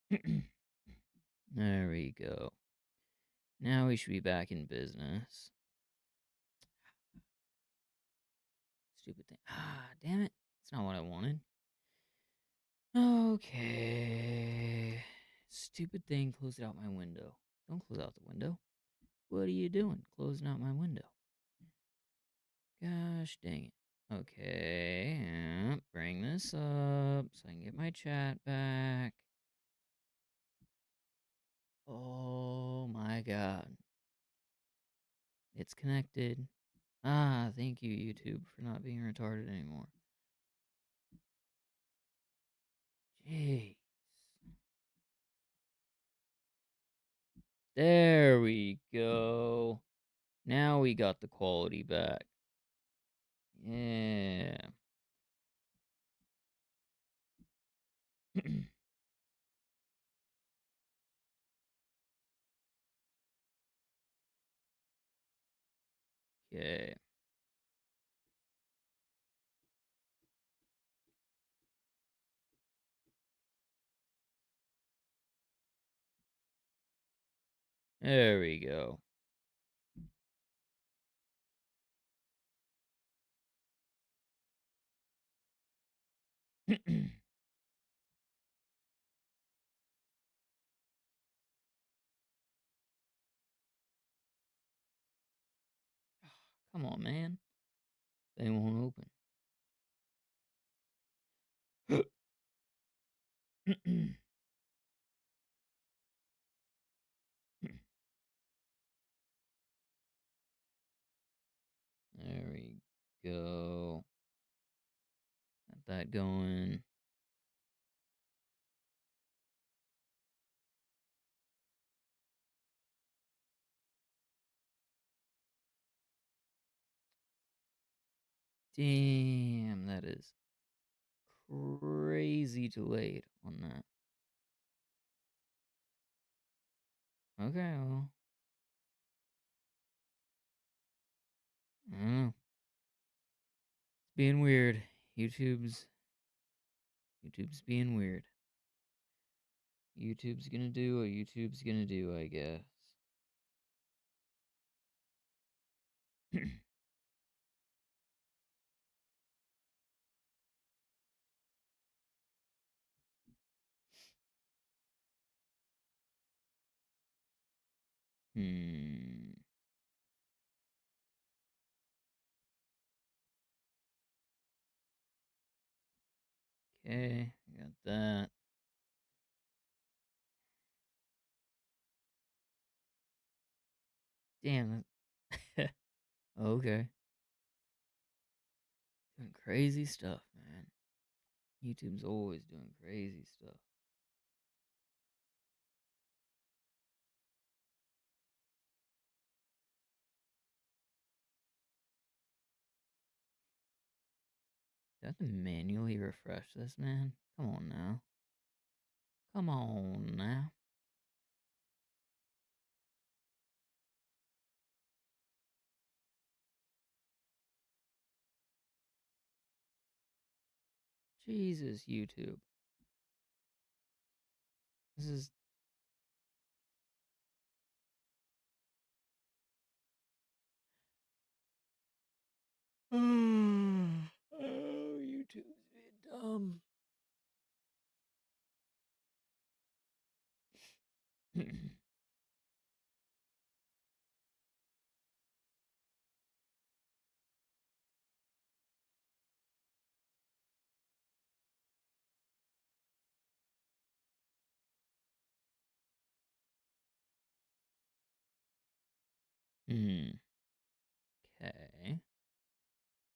There we go. Now we should be back in business. Stupid thing. Ah, damn it. That's not what I wanted. Okay. Stupid thing closed out my window. Don't close out the window. What are you doing? Closing out my window. Gosh dang it. Okay. Bring this up so I can get my chat back. Oh my god. It's connected. Ah, thank you, YouTube, for not being retarded anymore. Jeez. There we go. Now we got the quality back. Yeah. Okay. There we go. Come on, man. They won't open. There we go. Got that going. Damn, that is crazy delayed on that. Okay, well. I don't know. It's being weird. YouTube's being weird. YouTube's gonna do what YouTube's gonna do, I guess. Hmm. Okay, got that. Damn it. Okay. Doing crazy stuff, man. YouTube's always doing crazy stuff. Do I have to manually refresh this, man? Come on now. Come on now. Jesus, YouTube. This is. Oh, YouTube's being dumb. Hmm. Okay.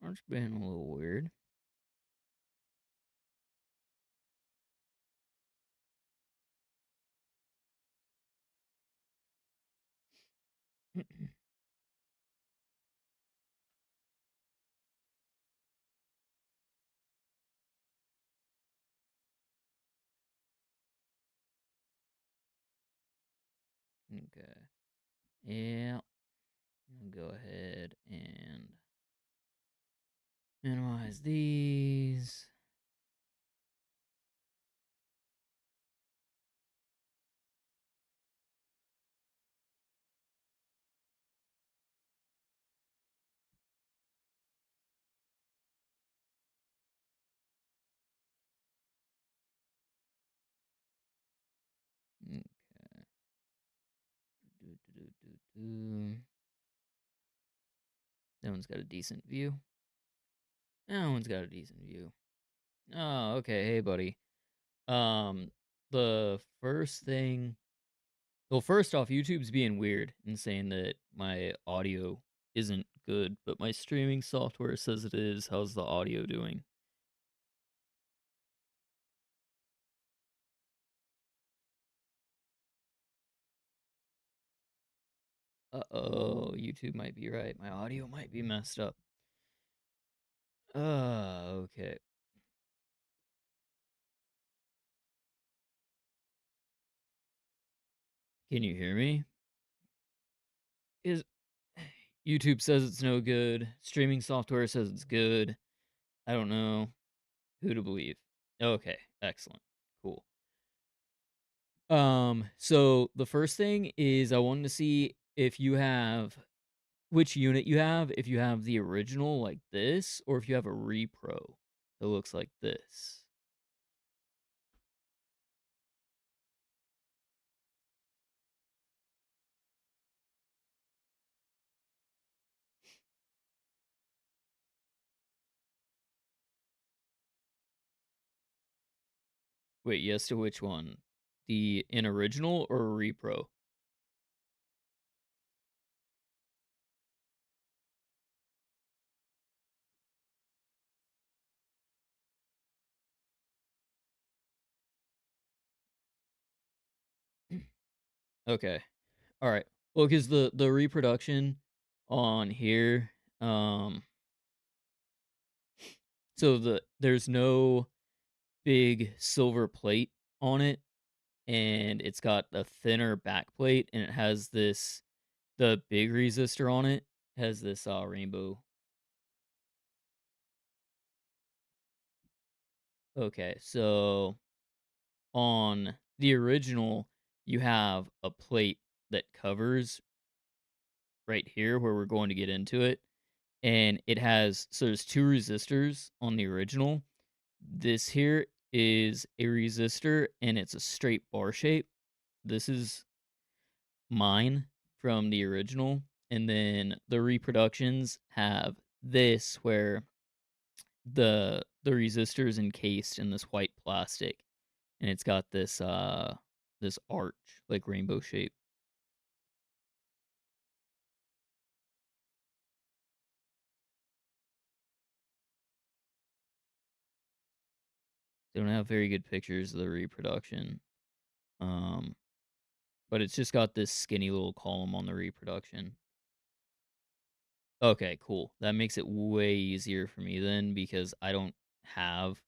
That's been a little weird. Okay. Yeah. I'll go ahead and minimize these. That one's got a decent view. That one's got a decent view. Oh, okay. Hey, buddy. Um, the first thing. Well, first off, YouTube's being weird and saying that my audio isn't good, but my streaming software says it is. How's the audio doing? Uh-oh, YouTube might be right. My audio might be messed up. Okay. Can you hear me? Is YouTube says it's no good. Streaming software says it's good. I don't know who to believe. Okay, excellent. Cool. So the first thing is I wanted to see if you have which unit you have, if you have the original like this, or if you have a repro that looks like this. Wait, yes to which one? The in original or a repro? Okay. All right. Well, because the reproduction on here, um, so there's no big silver plate on it, and it's got a thinner back plate, and it has this the big resistor on it has this rainbow. Okay, so on the original, you have a plate that covers right here where we're going to get into it, and it has so there's two resistors on the original. This here is a resistor and it's a straight bar shape. This is mine from the original, and then the reproductions have this where the resistor is encased in this white plastic, and it's got this arch like rainbow shape. They don't have very good pictures of the reproduction. Um, but it's just got this skinny little column on the reproduction. Okay, cool. That makes it way easier for me then because I don't have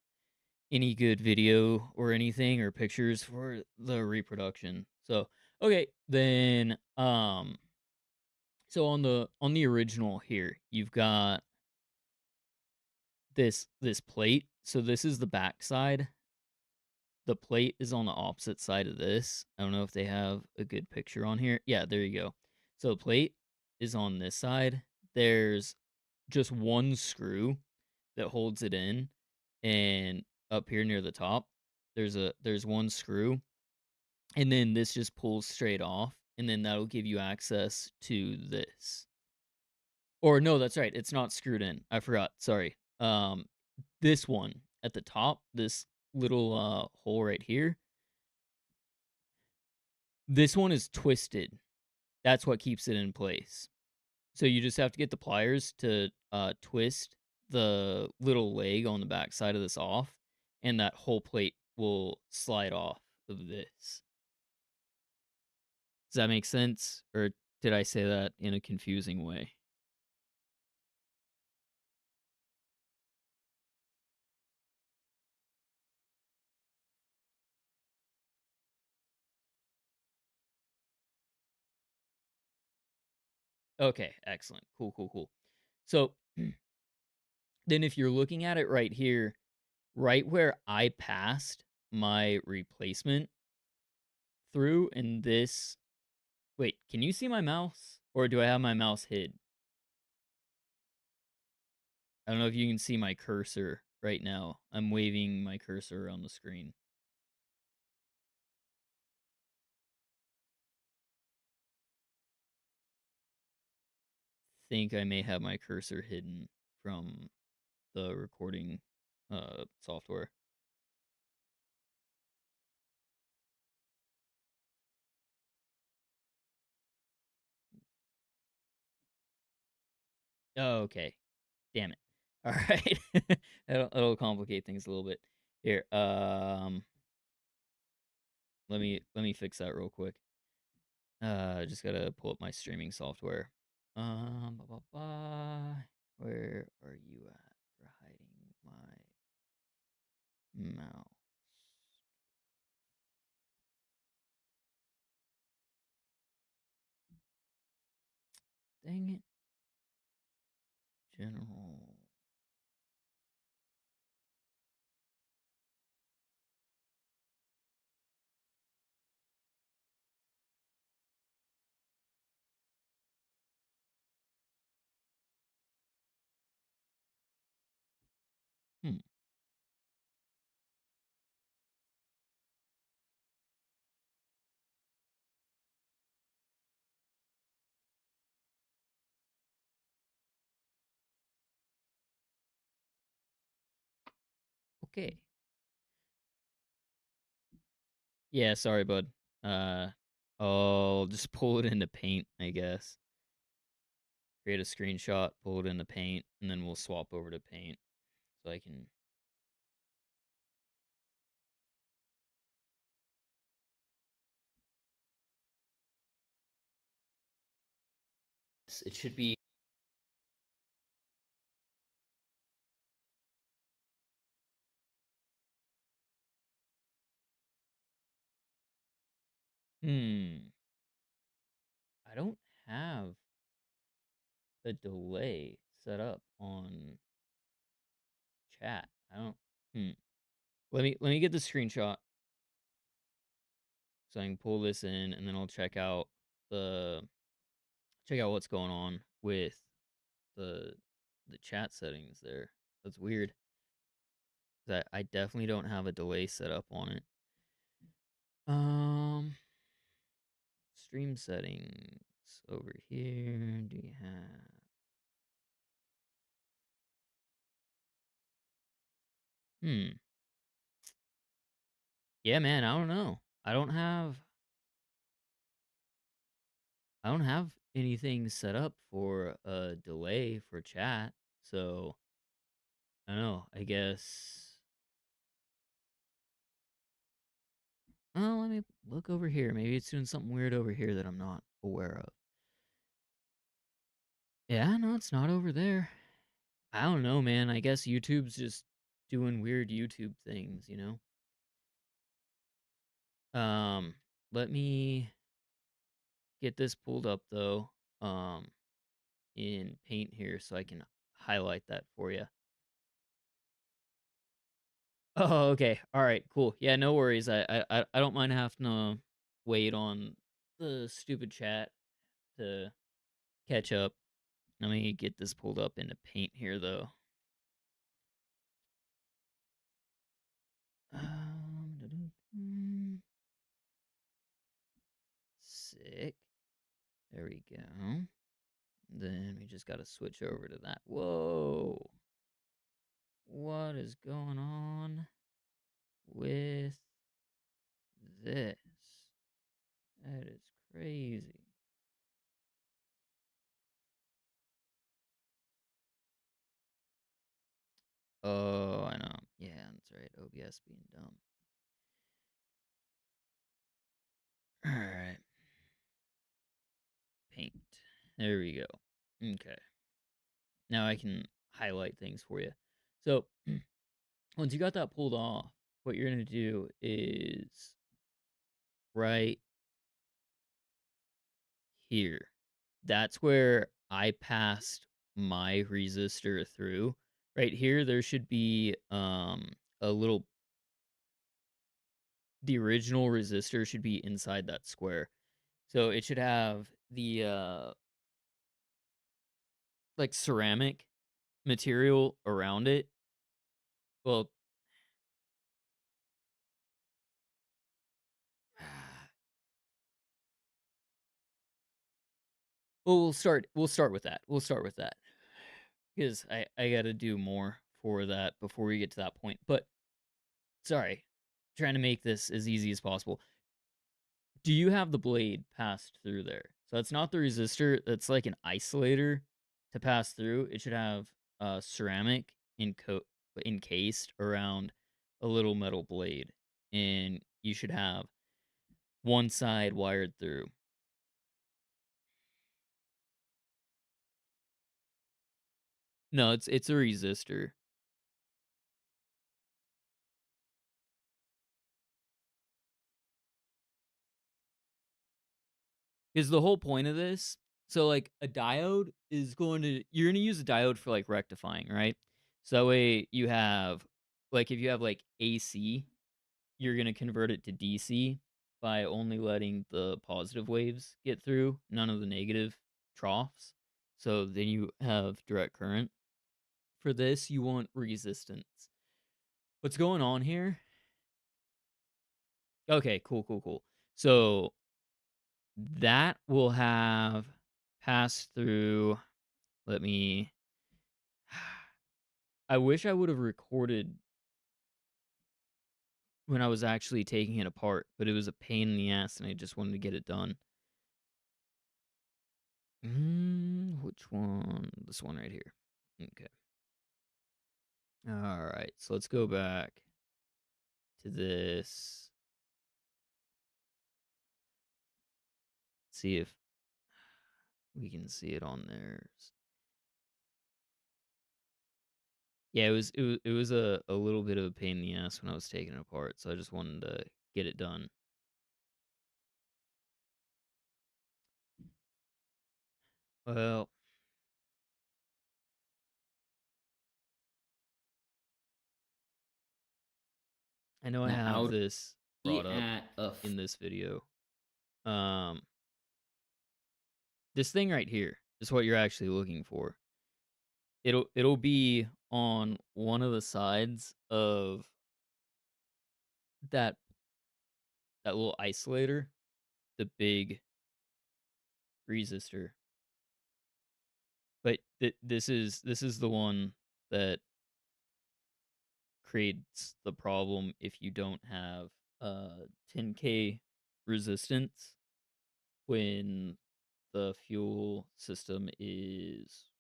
any good video or anything or pictures for the reproduction. So, okay, then so on the original here, you've got this plate. So this is the back side. The plate is on the opposite side of this. I don't know if they have a good picture on here. Yeah, there you go. So the plate is on this side. There's just one screw that holds it in, and up here near the top, there's one screw, and then this just pulls straight off, and then that'll give you access to this. Or no, that's right. It's not screwed in. I forgot. Sorry. This one at the top, this little hole right here, this one is twisted. That's what keeps it in place. So you just have to get the pliers to twist the little leg on the back side of this off, and that whole plate will slide off of this. Does that make sense? Or did I say that in a confusing way? Okay, excellent. Cool, cool, cool. So then if you're looking at it right here, right where I passed my replacement through in this. Wait, can you see my mouse? Or do I have my mouse hid? I don't know if you can see my cursor right now. I'm waving my cursor around the screen. think I may have my cursor hidden from the recording software. Oh, okay. Damn it. All right. That'll complicate things a little bit. Here, let me fix that real quick. Just gotta pull up my streaming software. Blah, blah, blah. Where are you at for hiding my mouse? Dang it. General. Hmm. Okay. Yeah, sorry, bud. Uh, I'll just pull it into Paint, I guess. Create a screenshot, pull it into Paint, and then we'll swap over to Paint so I can. It should be. I don't have the delay set up on chat. I don't. Hmm. Let me get the screenshot so I can pull this in, and then I'll the check out what's going on with the the chat settings there. That's weird. That I definitely don't have a delay set up on it. Um, stream settings over here. Do you have? Hmm. Yeah, man. I don't know. I don't have anything set up for a delay for chat. So I don't know. I guess. Oh, let me look over here. Maybe it's doing something weird over here that I'm not aware of. Yeah, no, it's not over there. I don't know, man. I guess YouTube's just doing weird YouTube things, you know? Let me get this pulled up though, in Paint here so I can highlight that for you. Oh, okay. All right, cool. Yeah, no worries. I don't mind having to wait on the stupid chat to catch up. Let me get this pulled up into Paint here though. Um, Sick. There we go. Then we just got to switch over to that. Whoa. What is going on with this? That is crazy. Oh, I know. Yeah, that's right. OBS being dumb. All right. Paint. There we go. Okay. Now I can highlight things for you. So, once you got that pulled off, what you're going to do is right here. That's where I passed my resistor through. Right here, there should be a little. The original resistor should be inside that square, so it should have the like ceramic material around it. Well, Well, we'll start with that. We'll start with that because I gotta do more for that before we get to that point. But sorry, trying to make this as easy as possible. Do you have the blade passed through there? So it's not the resistor. That's like an isolator to pass through. It should have ceramic encased around a little metal blade, and you should have one side wired through. No, it's a resistor. Because the whole point of this, so like a diode is going to you're gonna use a diode for like rectifying, right? So that way you have like if you have like AC, you're gonna convert it to DC by only letting the positive waves get through, none of the negative troughs. So then you have direct current. For this, you want resistance. What's going on here? Okay, cool, cool, cool. So that will have passed through. Let me. I wish I would have recorded when I was actually taking it apart, but it was a pain in the ass and I just wanted to get it done. Which one? This one right here. Okay. All right. So let's go back to this. See if we can see it on there. Yeah, it was a little bit of a pain in the ass when I was taking it apart, so I just wanted to get it done. Well, I know I The have Audi this brought up at a in this video. Um, this thing right here is what you're actually looking for. It'll be on one of the sides of that that little isolator, the big resistor. But this is the one that creates the problem if you don't have 10K resistance when the fuel system is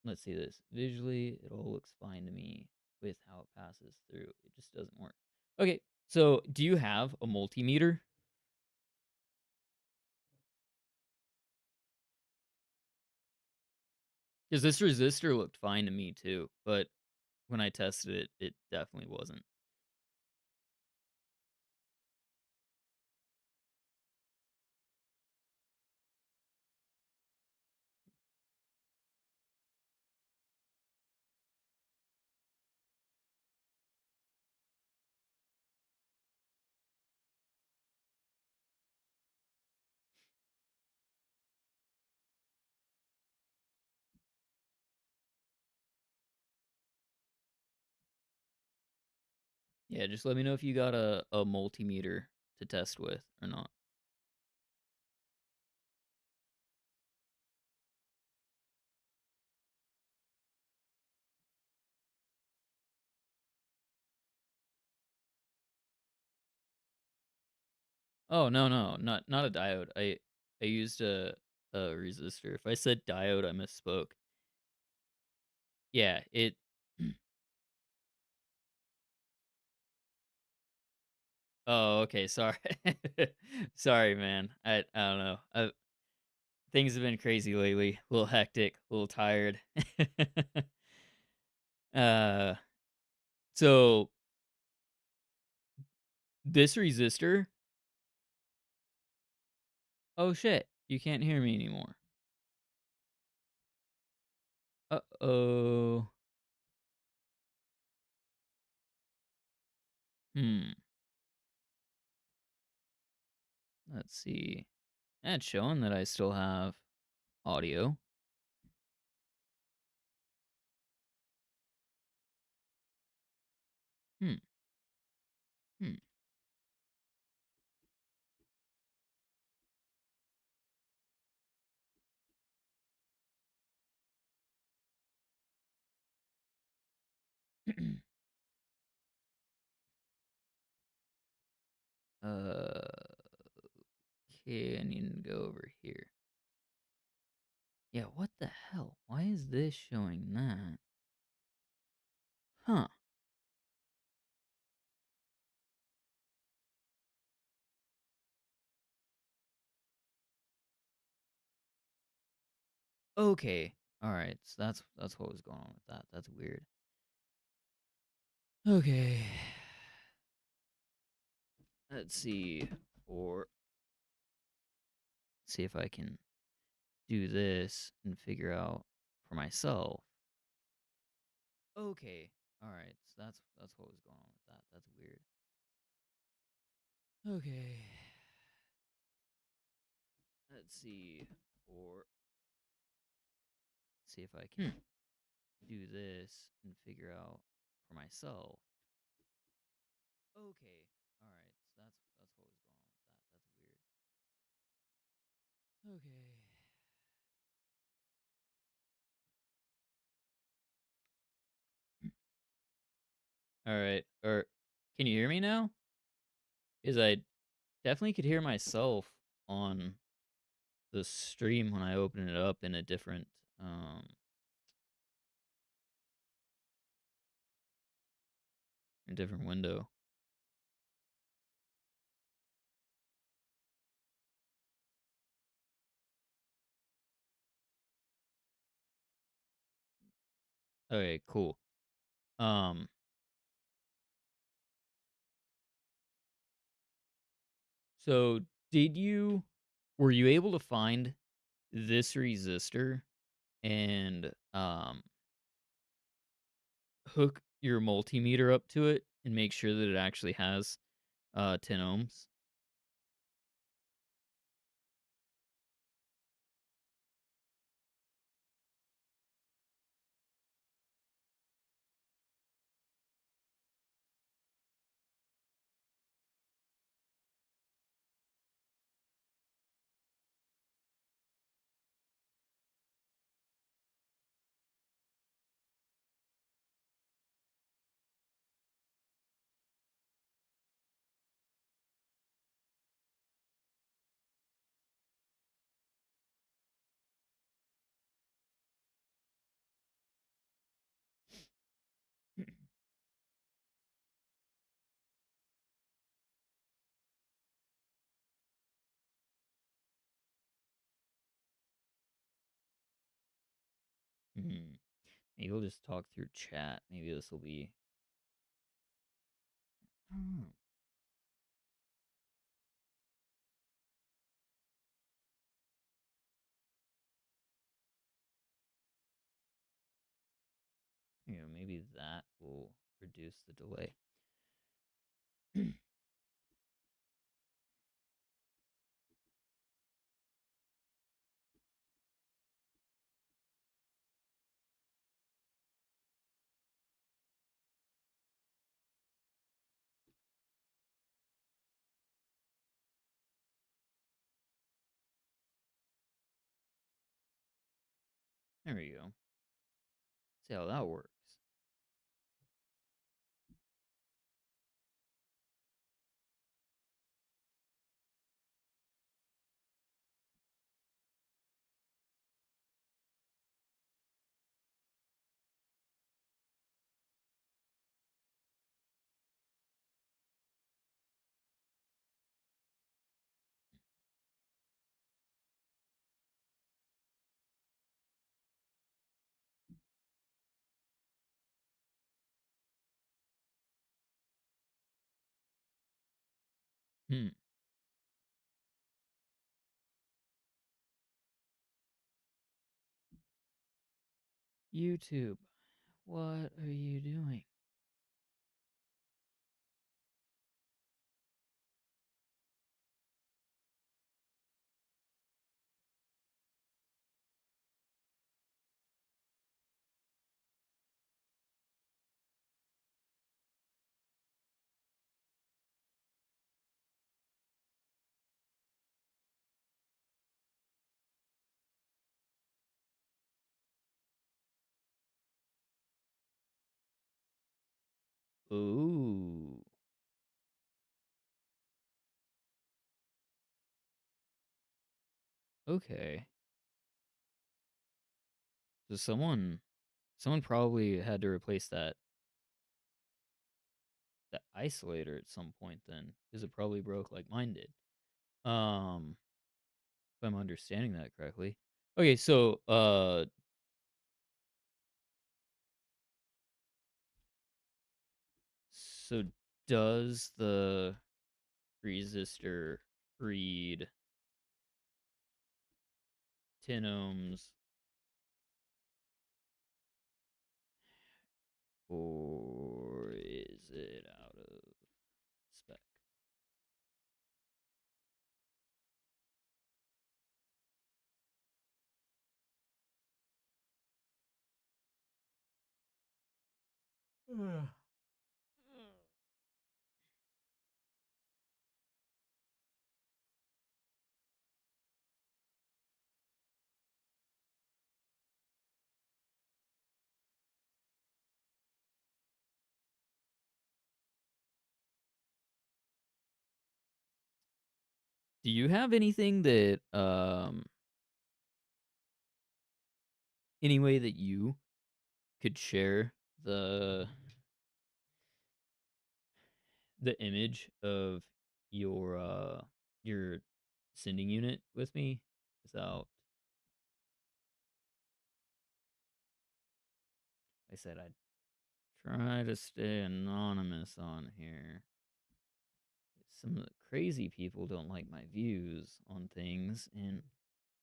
let's see this. Visually, it all looks fine to me with how it passes through. It just doesn't work. Okay, so do you have a multimeter? Because this resistor looked fine to me too, but when I tested it, it definitely wasn't. Yeah, just let me know if you got a multimeter to test with or not. Oh no, no, not a diode. I used a resistor. If I said diode, I misspoke. Yeah, it Oh, okay, sorry. Sorry, man. I don't know. Things have been crazy lately. A little hectic, a little tired. uh so this resistor, oh shit, you can't hear me anymore. Uh-oh. Hmm. Let's see. It's showing that I still have audio. Hmm. Hmm. Uh, okay, I need to go over here. Yeah, what the hell? Why is this showing that? Huh. Okay. All right. So that's what was going on with that. That's weird. Okay. Let's see. Or see if I can do this and figure out for myself. Okay. All right. So that's what was going on with that. That's weird. Okay. Let's see. Or see if I can do this and figure out for myself. Okay. All right. So that's what was going on with that. That's weird. Okay. All right. Or can you hear me now? Because I definitely could hear myself on the stream when I open it up in um a different window. Okay, cool. Um so did you were you able to find this resistor and hook your multimeter up to it and make sure that it actually has 10 ohms? Hmm. Maybe we'll just talk through chat. Maybe this will be. Hmm. Maybe that will reduce the delay. There we go. See how that works. Hmm. YouTube, what are you doing? Ooh. Okay. So someone probably had to replace that isolator at some point then, because it probably broke like mine did. Um, if I'm understanding that correctly. Okay, so does the resistor read 10 ohms or is it out of spec? Do you have anything that any way that you could share the the image of your sending unit with me without I said I'd try to stay anonymous on here. Some of the crazy people don't like my views on things and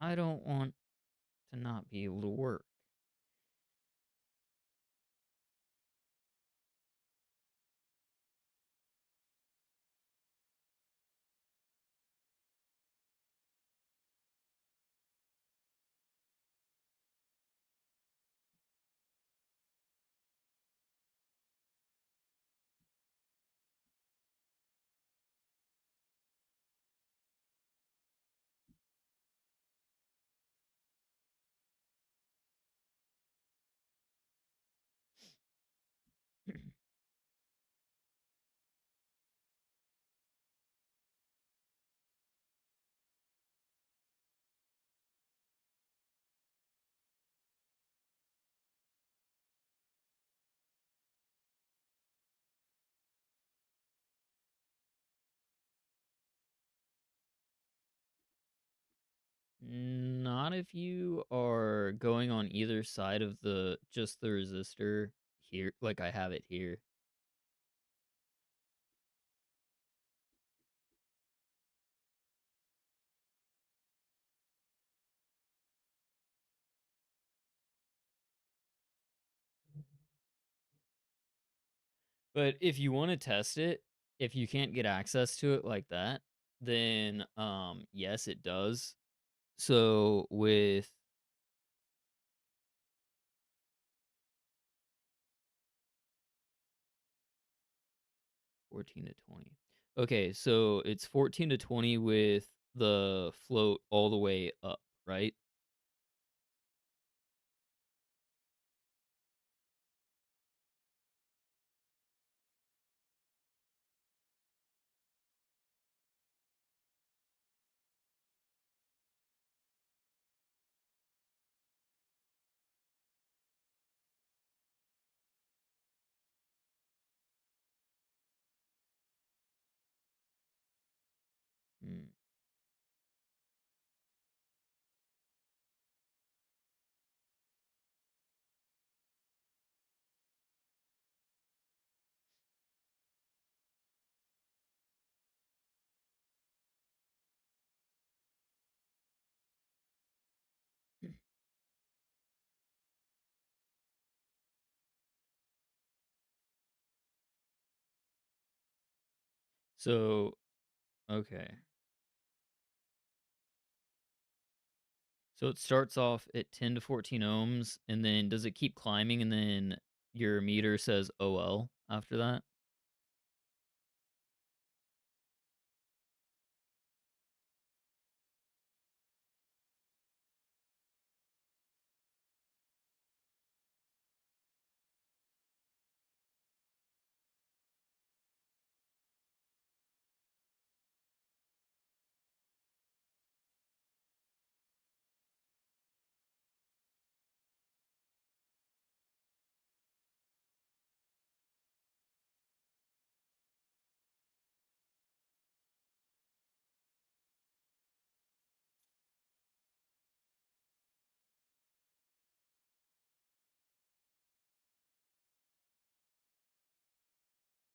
I don't want to not be able to work. Not if you are going on either side of the just the resistor here, like I have it here. But if you want to test it, if you can't get access to it like that, then yes, it does. So with 14 to 20. Okay, so it's 14 to 20 with the float all the way up, right? Mm. So, okay. So it starts off at 10 to 14 ohms, and then does it keep climbing, and then your meter says OL after that?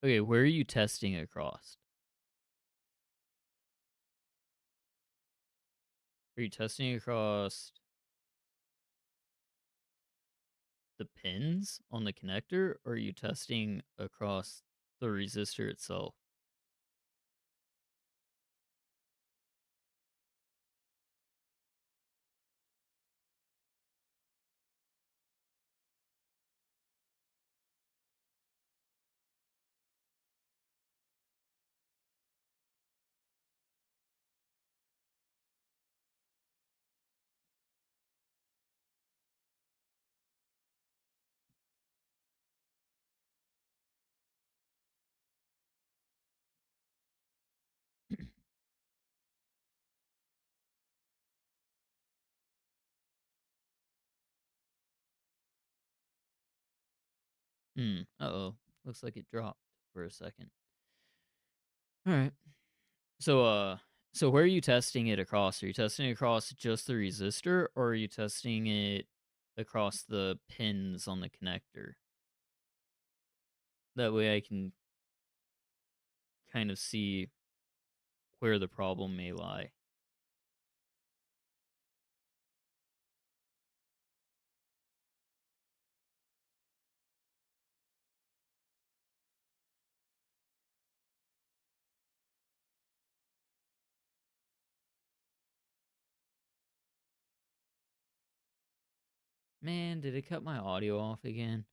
Okay, where are you testing across? Are you testing across the pins on the connector, or are you testing across the resistor itself? Uh-oh. Looks like it dropped for a second. All right. So, so where are you testing it across? Are you testing it across just the resistor, or are you testing it across the pins on the connector? That way I can kind of see where the problem may lie. Man, did it cut my audio off again?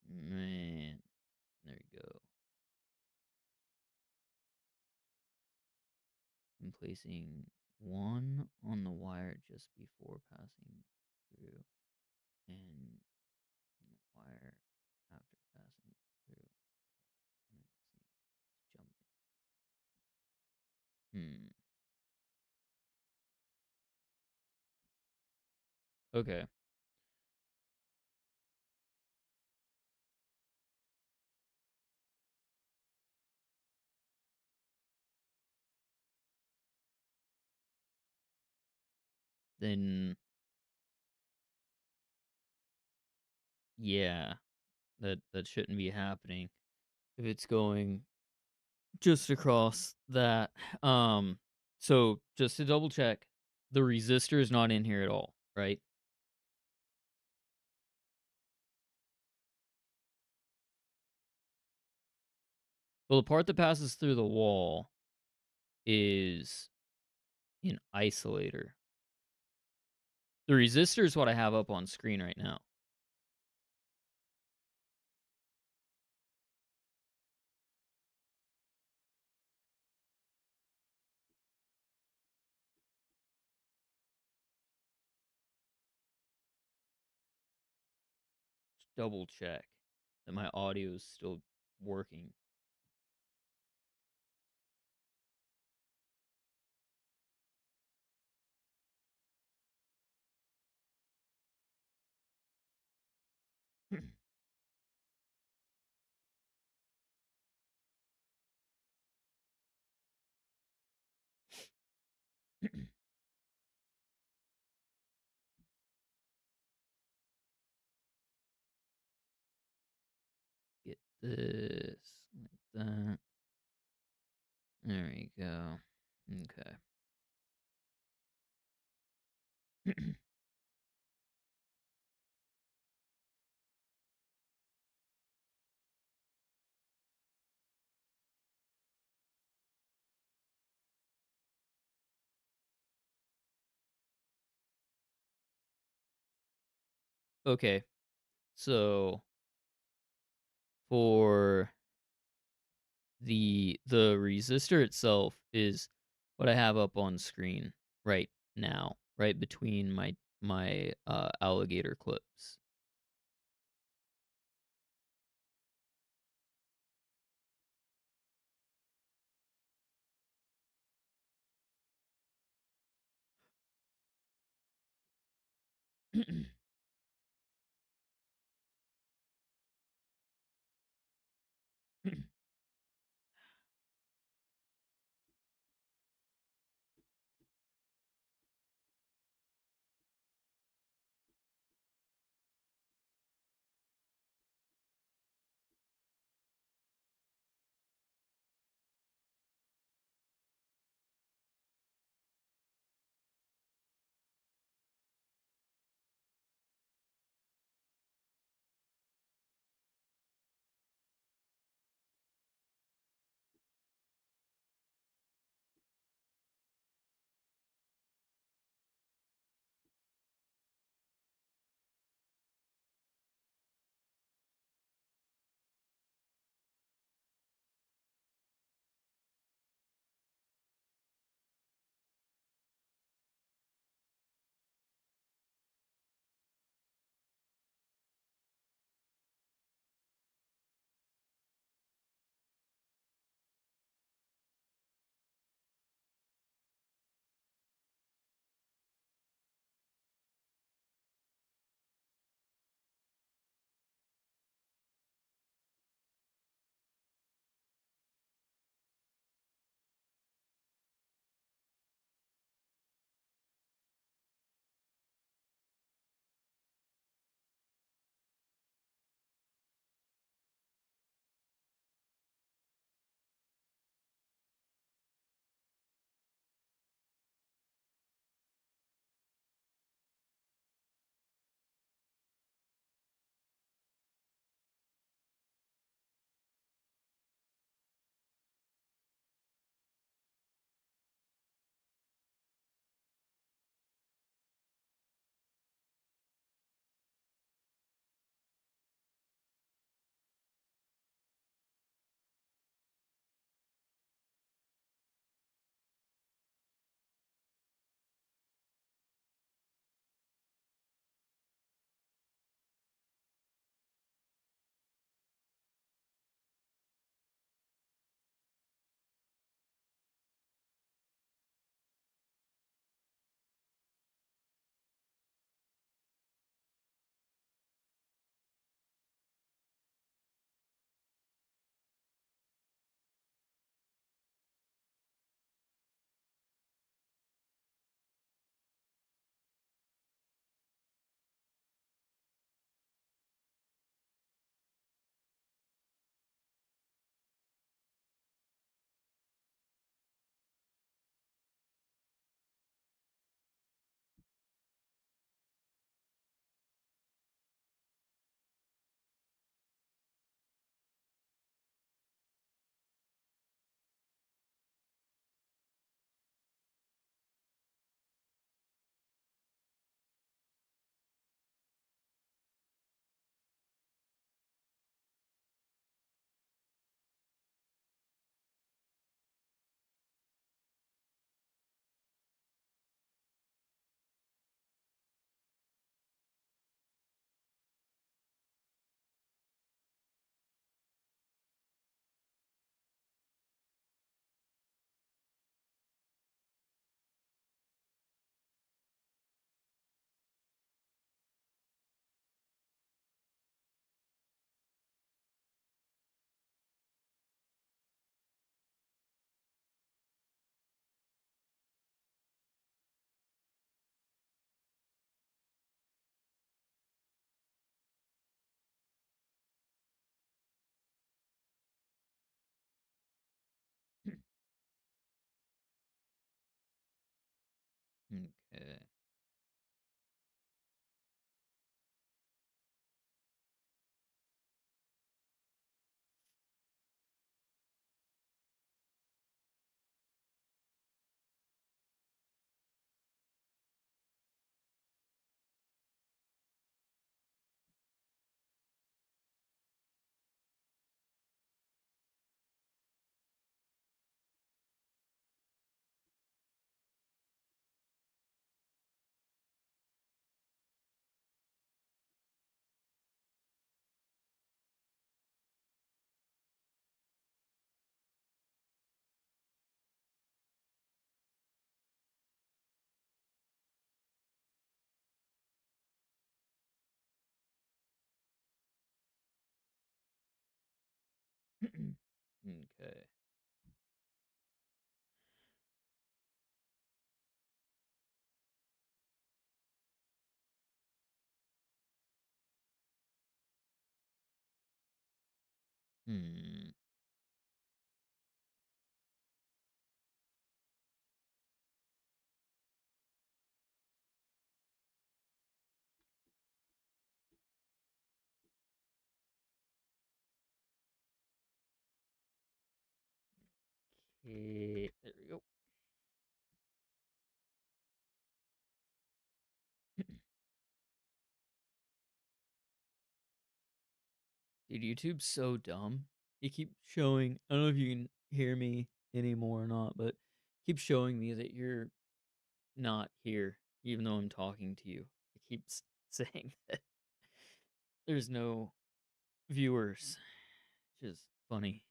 Man, there you go. I'm placing one on the wire just before passing through, and on the wire after passing through. And it's jumping. Hmm. Okay. Then yeah, that shouldn't be happening if it's going just across that. Um. So just to double check, the resistor is not in here at all, right? Well, the part that passes through the wall is an isolator. The resistor is what I have up on screen right now. Just double check that my audio is still working. Get this like that. There we go. Okay. Okay. So for the resistor itself is what I have up on screen right now, right between my alligator clips. Okay. Hmm. Okay, there we go. Dude, YouTube's so dumb. It keeps showing. I don't know if you can hear me anymore or not, but it keeps showing me that you're not here, even though I'm talking to you. It keeps saying that there's no viewers, which is funny.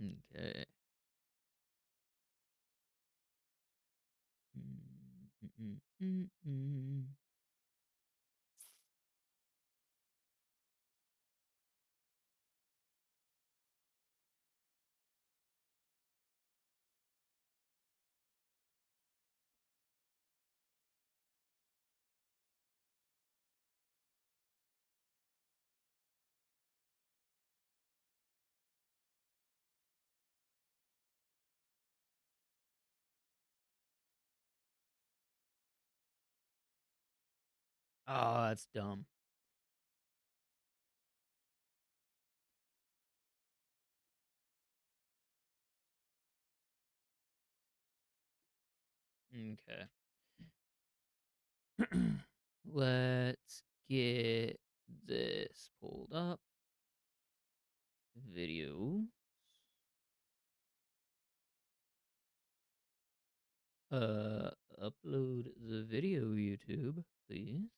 Okay. Mm, mm, mm, mm, Oh, that's dumb. Okay. Let's get this pulled up. Video. Uh, Upload the video, YouTube, please.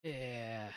Yeah.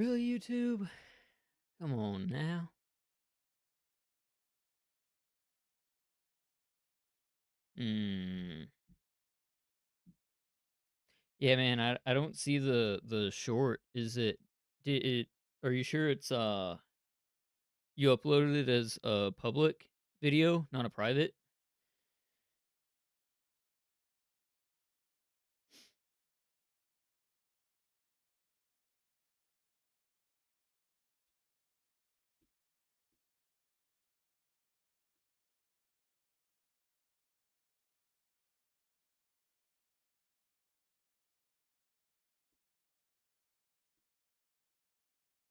Really, YouTube? Come on now. Hmm. Yeah, man, I don't see the short. Is it did it are you sure it's you uploaded it as a public video, not a private?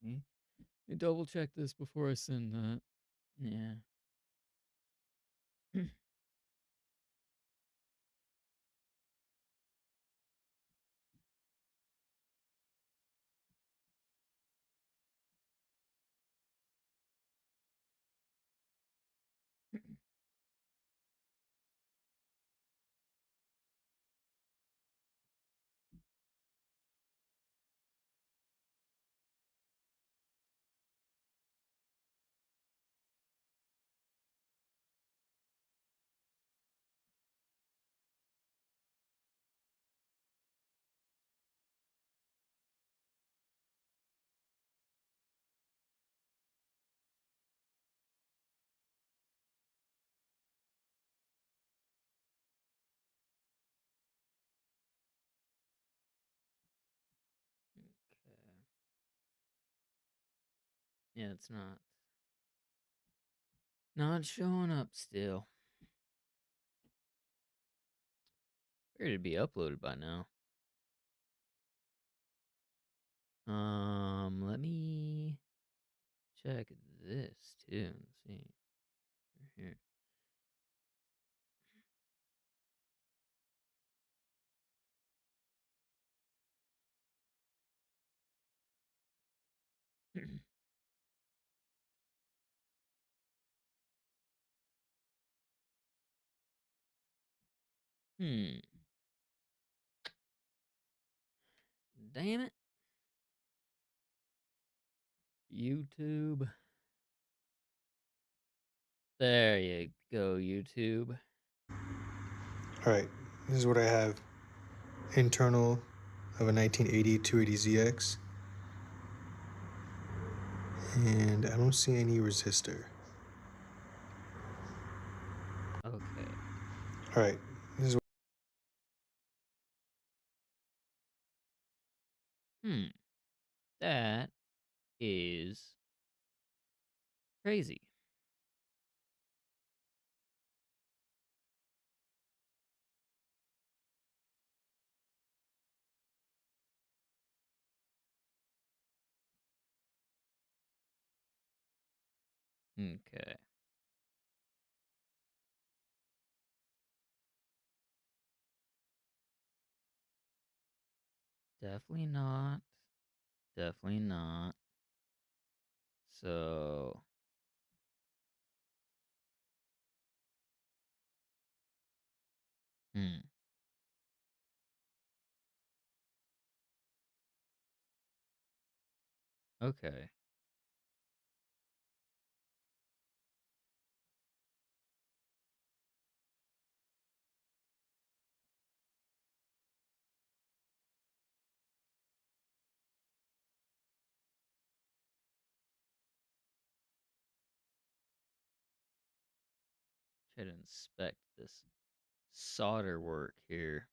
Mm. Double check this before I send that. Yeah. Okay. Yeah, it's not showing up still. Ready to be uploaded by now. Let me check this too and see. Here. Hmm. Damn it. YouTube. There you go, YouTube. All right, this is what I have. Internal of a 1980 280ZX, and I don't see any resistor. Okay. All right, this is That is crazy. Okay. Definitely not. Definitely not. So, hmm. Okay. Try to inspect this solder work here.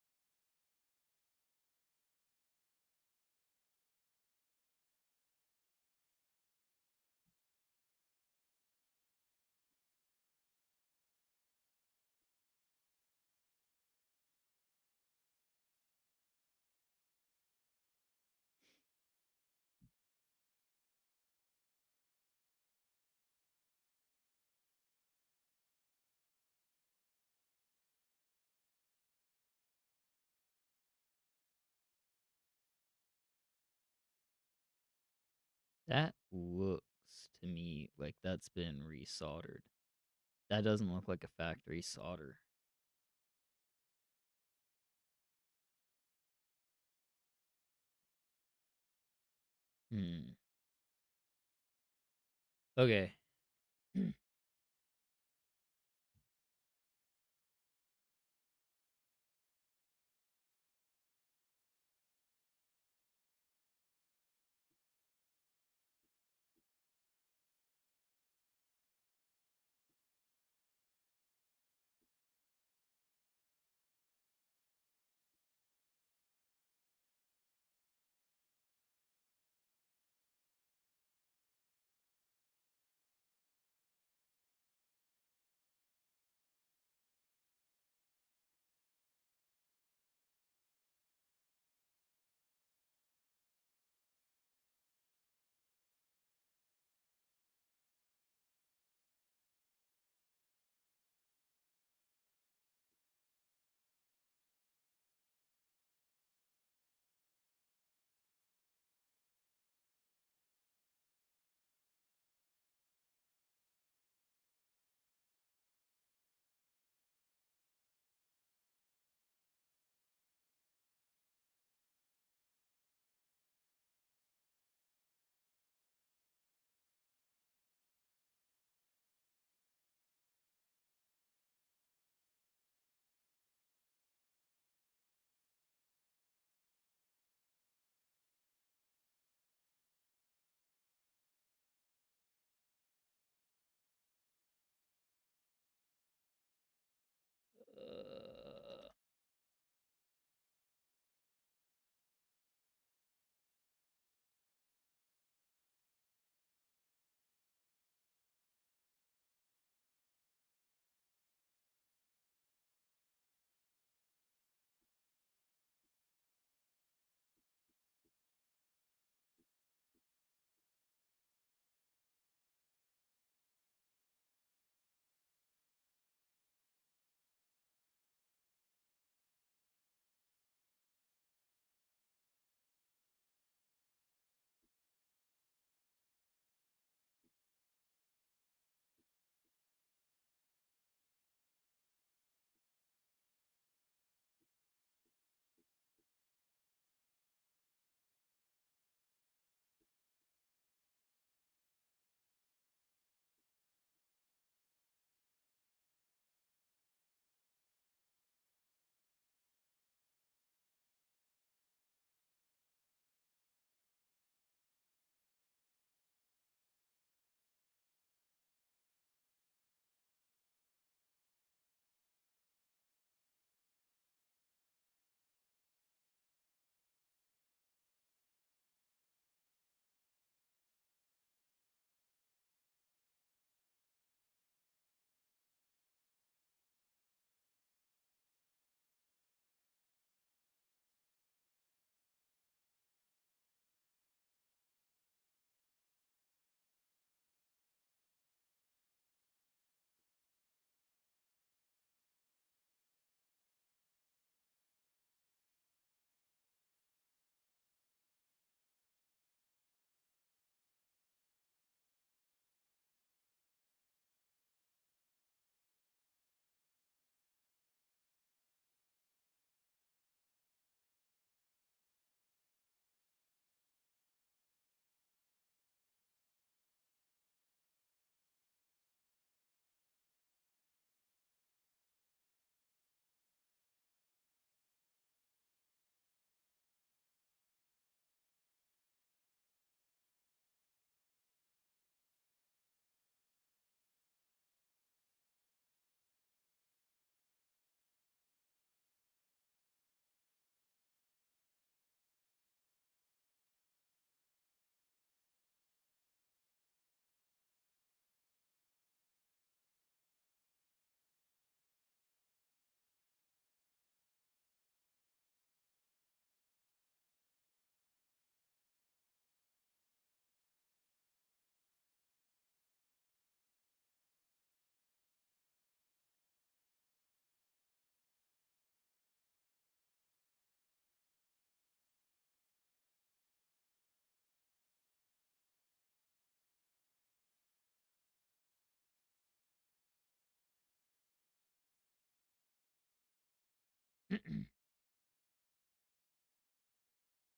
That looks to me like that's been resoldered. That doesn't look like a factory solder. Hmm. Okay. Uh,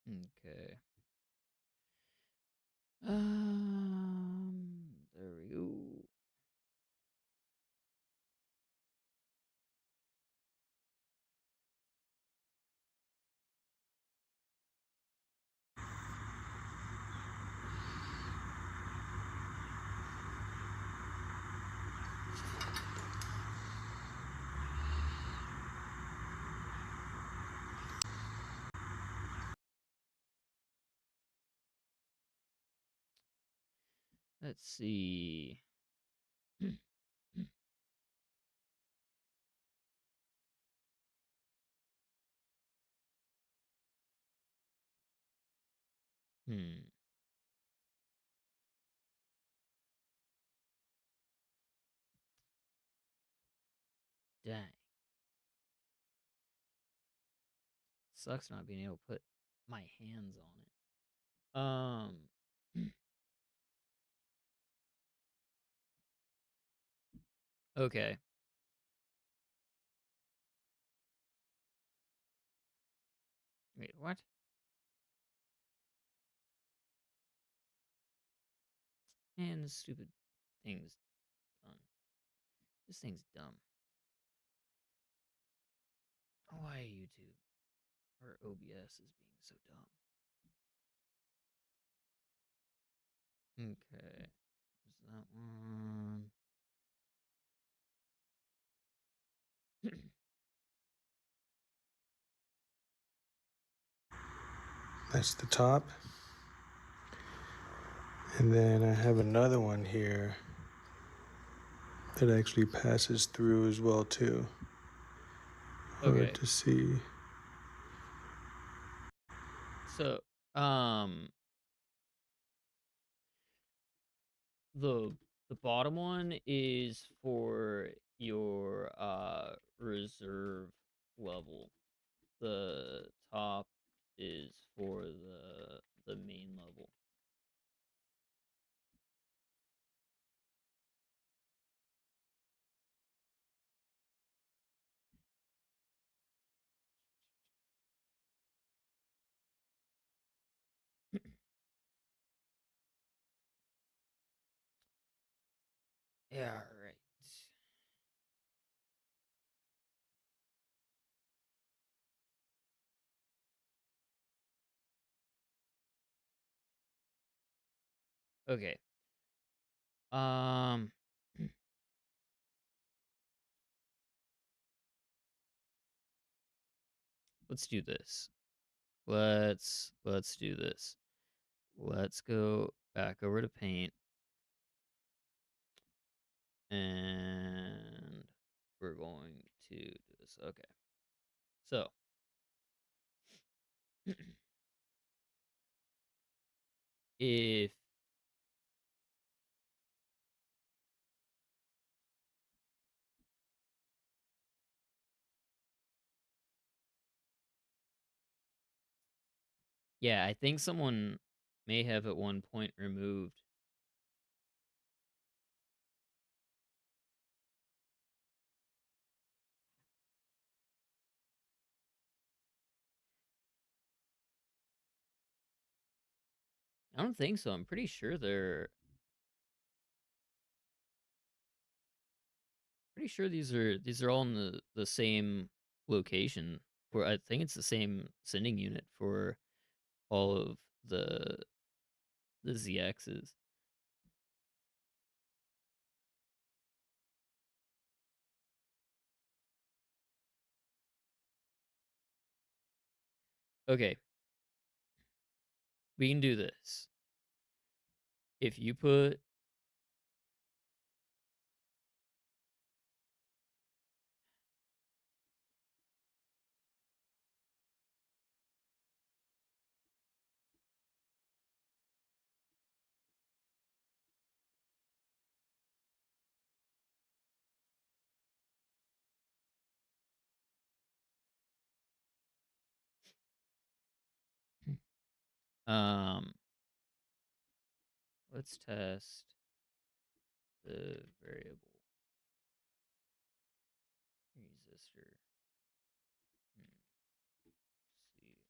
okay. There Let's see. Hmm. Dang. Sucks not being able to put my hands on it. Okay. Wait, what? Man, this stupid thing's done. This thing's dumb. Why YouTube or OBS is being so dumb? Okay. Is that one? That's the top. And then I have another one here that actually passes through as well too. Hard Okay. to see. So, the the bottom one is for your reserve level. The top is for the main level. Yeah, right. Okay. Um let's do this. Let's do this. Let's go back over to paint and we're going to do this. Okay. So, if yeah, I think someone may have at one point removed. I don't think so. I'm pretty sure these are all in the same location. For I think it's the same sending unit for all of the the ZXs. Okay, we can do this. If you put um let's test the variable resistor. Hmm, see what's going on with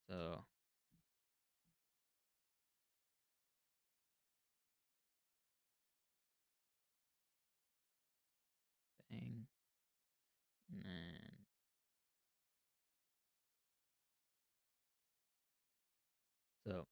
that. So bang, and then so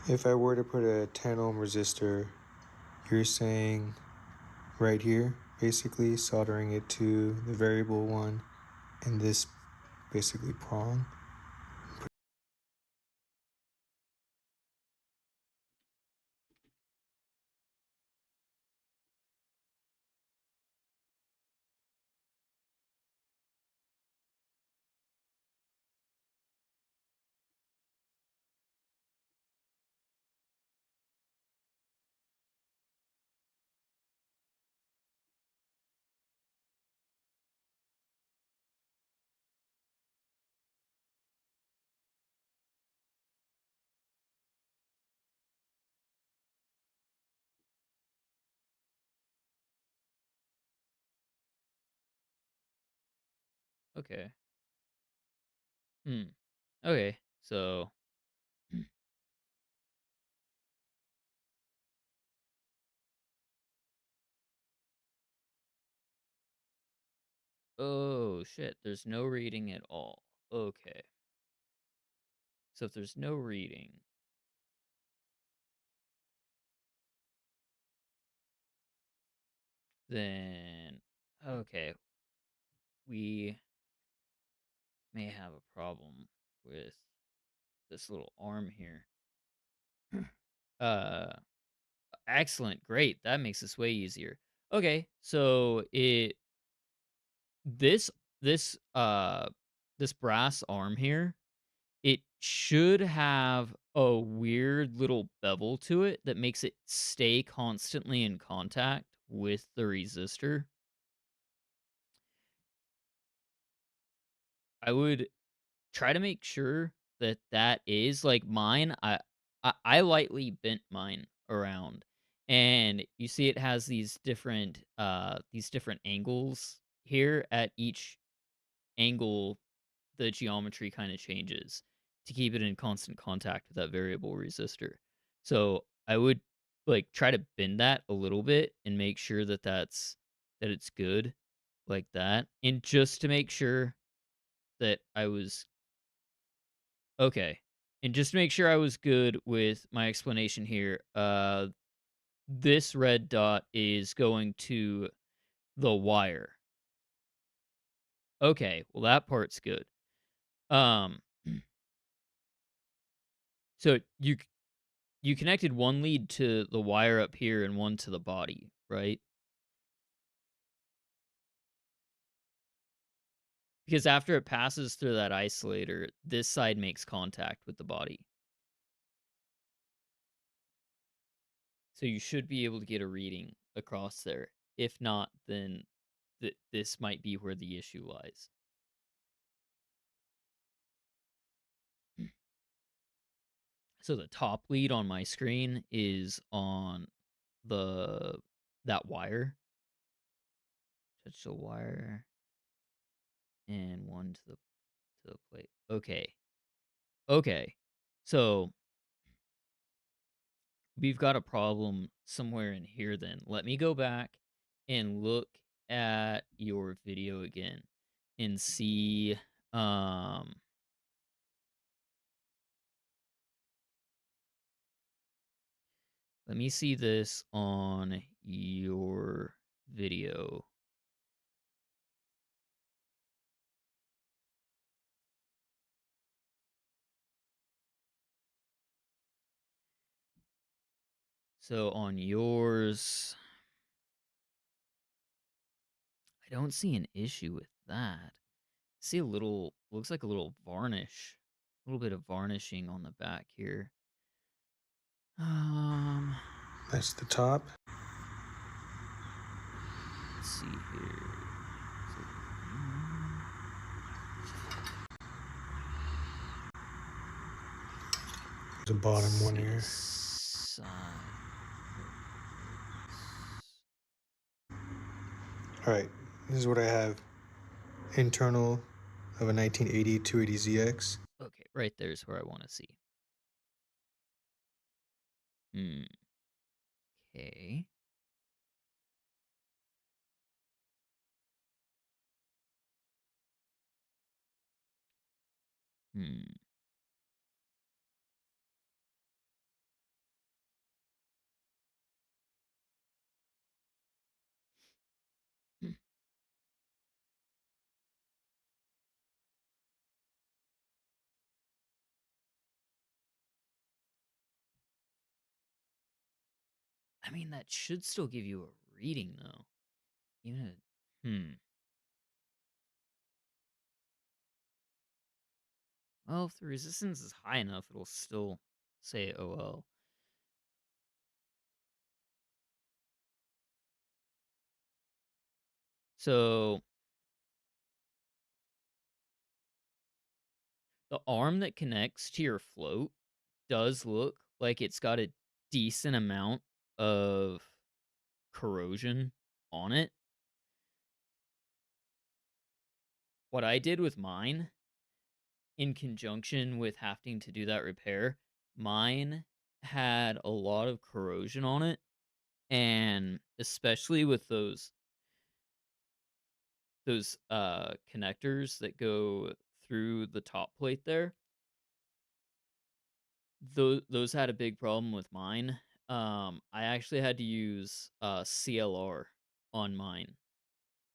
If I were to put a 10 ohm resistor, you're saying right here, basically soldering it to the variable one and this basically prong. Okay. Hmm. Okay. So, oh shit, there's no reading at all. Okay. So if there's no reading, then okay, we may have a problem with this little arm here. Uh, excellent, great. That makes this way easier. Okay, so it this this this brass arm here, it should have a weird little bevel to it that makes it stay constantly in contact with the resistor. I would try to make sure that that is like mine. I lightly bent mine around, and you see it has these different angles here. At each angle, the geometry kind of changes to keep it in constant contact with that variable resistor. So I would like try to bend that a little bit and make sure that that it's good like that, and just to make sure that I was okay. And just to make sure I was good with my explanation here, this red dot is going to the wire. Okay, well that part's good. Um, so you connected one lead to the wire up here and one to the body, right? Because after it passes through that isolator, this side makes contact with the body. So you should be able to get a reading across there. If not, then this might be where the issue lies. So the top lead on my screen is on the that wire. Touch the wire and one to the plate. Okay. Okay. So we've got a problem somewhere in here then. Let me go back and look at your video again and see um let me see this on your video. So on yours, I don't see an issue with that. See a little, looks like a little varnish, a little bit of varnishing on the back here. Um, That's the top. let's see here. Is it here? The Let's bottom one see the here. side of this. All right, this is what I have. Internal of a 1980 280ZX. Okay, right there's where I want to see. Hmm. Okay. Hmm. I mean, that should still give you a reading, though. Even well, if the resistance is high enough, it'll still say OL. So the arm that connects to your float does look like it's got a decent amount of corrosion on it. What I did with mine, in conjunction with having to do that repair, mine had a lot of corrosion on it, and especially with those connectors that go through the top plate there, those had a big problem with mine. I actually had to use CLR on mine.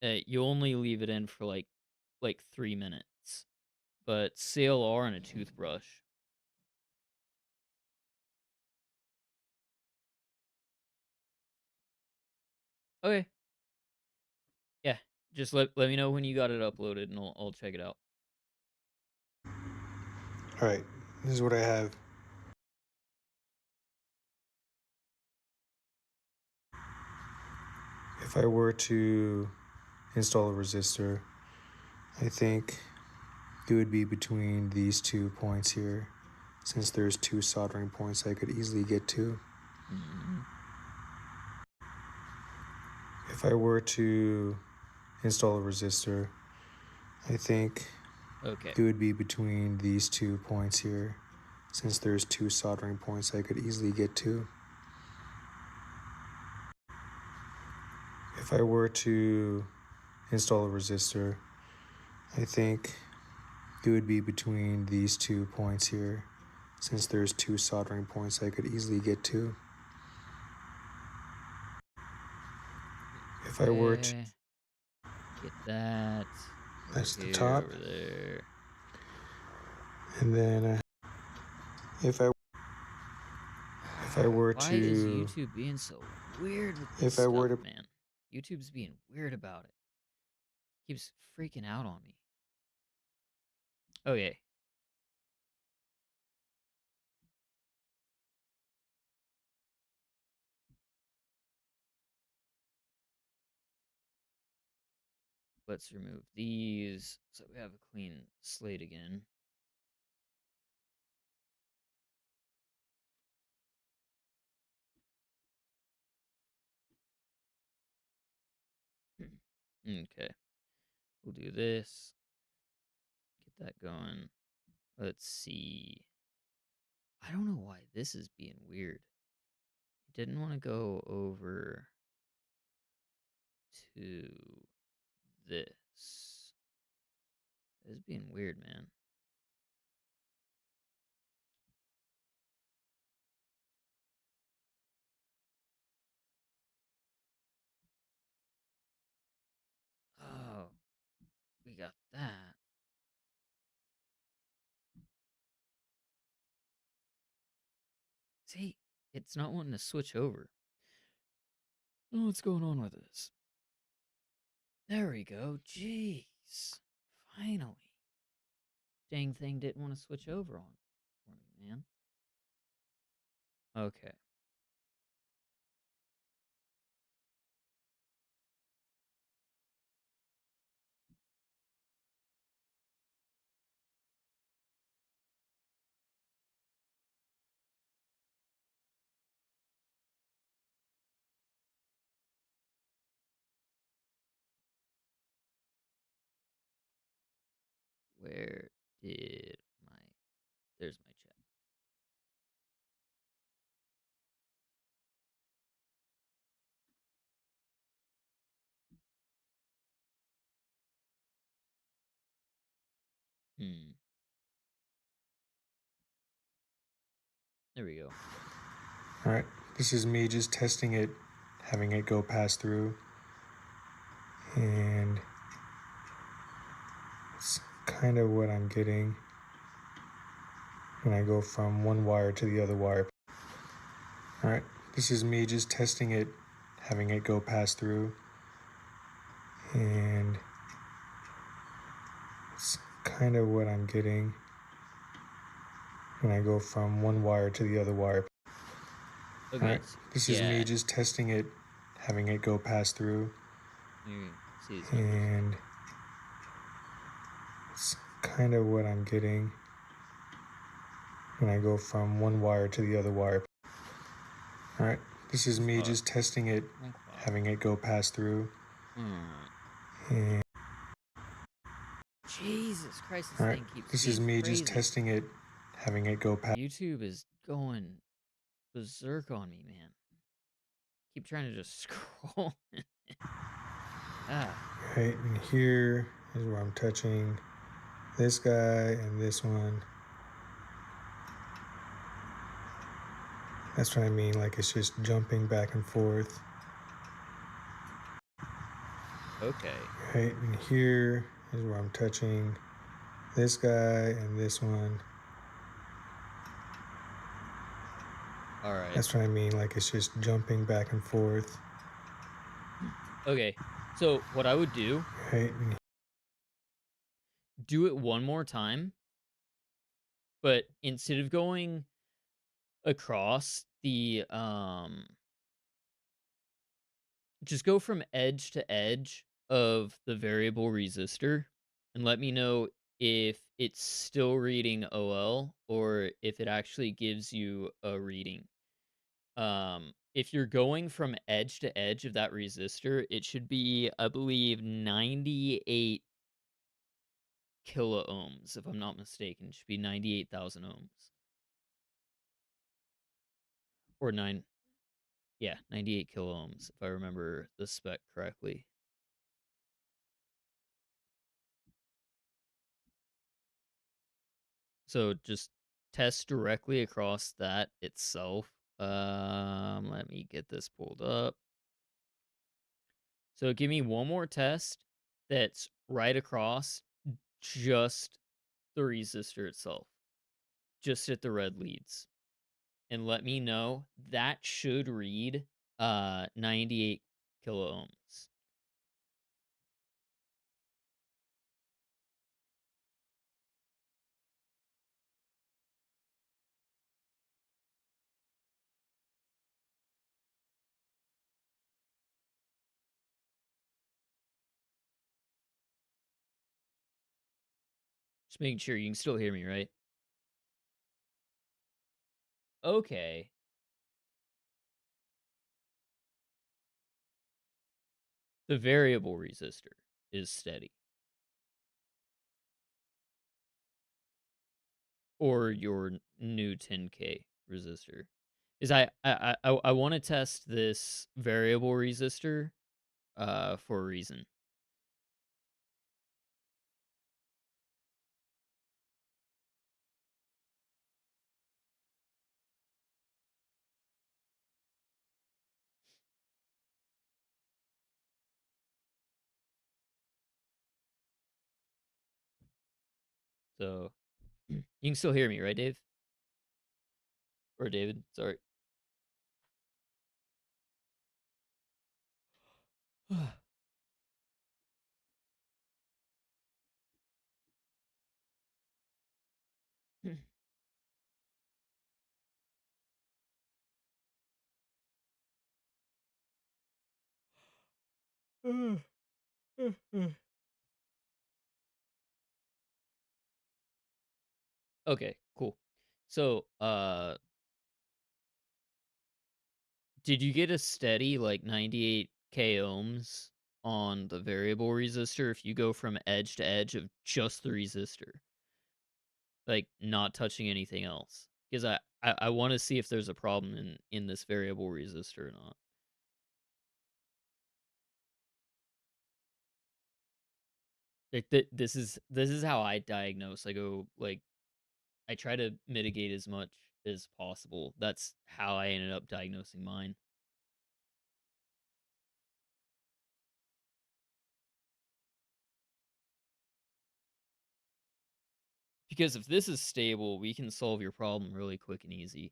You only leave it in for like 3 minutes, but CLR and a toothbrush. Okay, yeah. Just let me know when you got it uploaded, and I'll check it out. All right, this is what I have. If I were to install a resistor, I think it would be between these 2 points here, since there's 2 soldering points I could easily get to. Mm-hmm. If I were to install a resistor, I think Okay. it would be between these 2 points here, since there's 2 soldering points I could easily get to. If I were to install a resistor, I think it would be between these 2 points here, since there's 2 soldering points I could easily get to. If I were to get that that's over the here, top, over there. and then if I were Why is to YouTube being so weird with this if I were stuff, to man? YouTube's being weird about it. Keeps freaking out on me. Okay. Let's remove these so we have a clean slate again. Okay. We'll do this. Get that going. Let's see. I don't know why this is being weird. I didn't want to go over to this. This is being weird, man. Oh, we got that. See, it's not wanting to switch over. Oh, what's going on with this? There we go. Jeez. Finally. Dang thing didn't want to switch over on for me, man. Okay. Where did my... There's my chat. There we go. all right, this is me just testing it, having it go pass through, and it's kind of what I'm getting when I go from one wire to the other wire. All right, this is me just testing it, having it go pass through. And it's kind of what I'm getting when I go from one wire to the other wire. Okay, Alright, this is me yeah. just testing it, having it go pass through. You see these numbers. And it's kind of what I'm getting when I go from one wire to the other wire. Alright, this is me just testing it, Okay. having it go pass through. Alright. And Jesus Christ, this alright, thing keeps this is being me just crazy. testing it, having it go past. YouTube is going berserk on me, man. Keep trying to just scroll. Ah. Right, and here is where I'm touching this guy and this one. That's what I mean, like it's just jumping back and forth. Okay. Right, and here is where I'm touching this guy and this one. Alright. That's what I mean, like it's just jumping back and forth. Okay. So what I would do, Right, and do it one more time, but instead of going across the just go from edge to edge of the variable resistor and let me know if it's still reading OL or if it actually gives you a reading. If you're going from edge to edge of that resistor, it should be, I believe, 98 kilo ohms, if I'm not mistaken. It should be 98,000 ohms. Or 98 kilo ohms, if I remember the spec correctly. So just test directly across that itself. Let me get this pulled up. So give me one more test that's right across just the resistor itself, just at the red leads, and let me know. That should read 98 kilo ohms. Just making sure you can still hear me, right? Okay. The variable resistor is steady. Or your new 10K resistor. Is I want to test this variable resistor for a reason. So you can still hear me, right, Dave? Or David? Sorry. Okay, cool. So, did you get a steady like 98K ohms on the variable resistor if you go from edge to edge of just the resistor? Like, not touching anything else? Because I wanna see if there's a problem in this variable resistor or not. Like, this is how I diagnose. I go, like, I try to mitigate as much as possible. That's how I ended up diagnosing mine. Because if this is stable, we can solve your problem really quick and easy.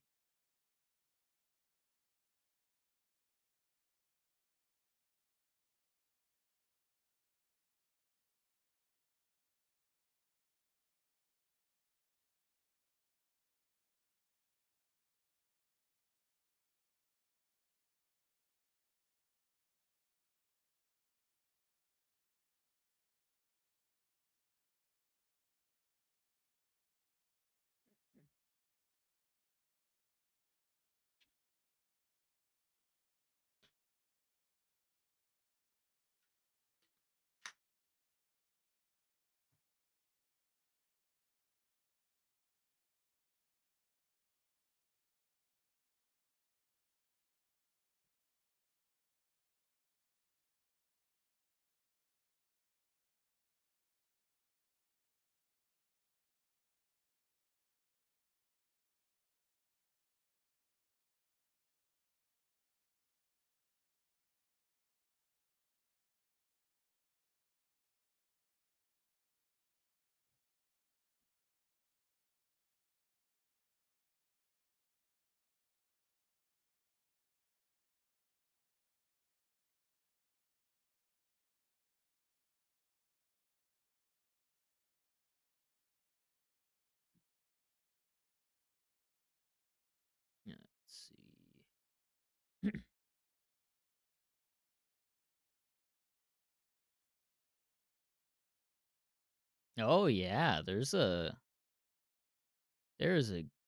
Oh yeah, there's a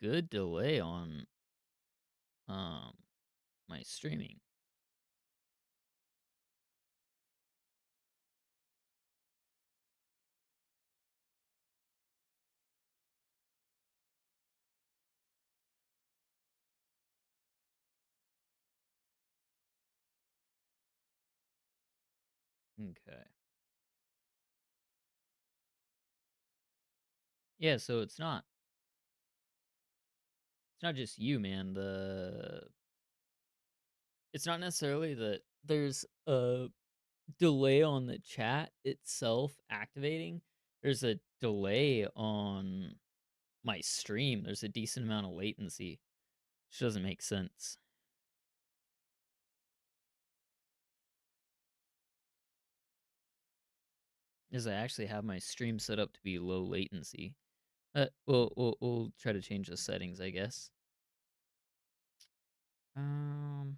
good delay on um my streaming. Okay. Yeah, so it's not just you, man. The It's not necessarily that there's a delay on the chat itself activating. There's a delay on my stream. There's a decent amount of latency, which doesn't make sense. Is I actually have my stream set up to be low latency. We'll try to change the settings, I guess. Um,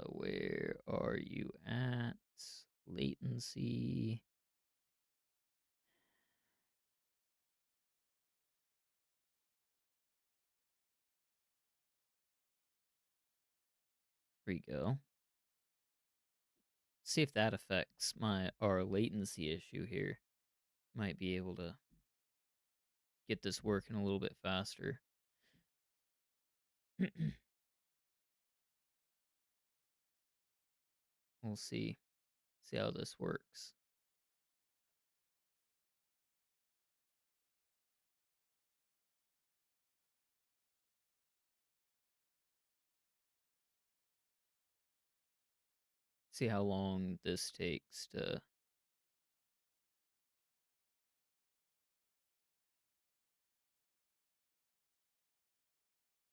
where are you at? Latency. Here we go. See if that affects our latency issue here. Might be able to get this working a little bit faster. We'll see how this works. See how long this takes to.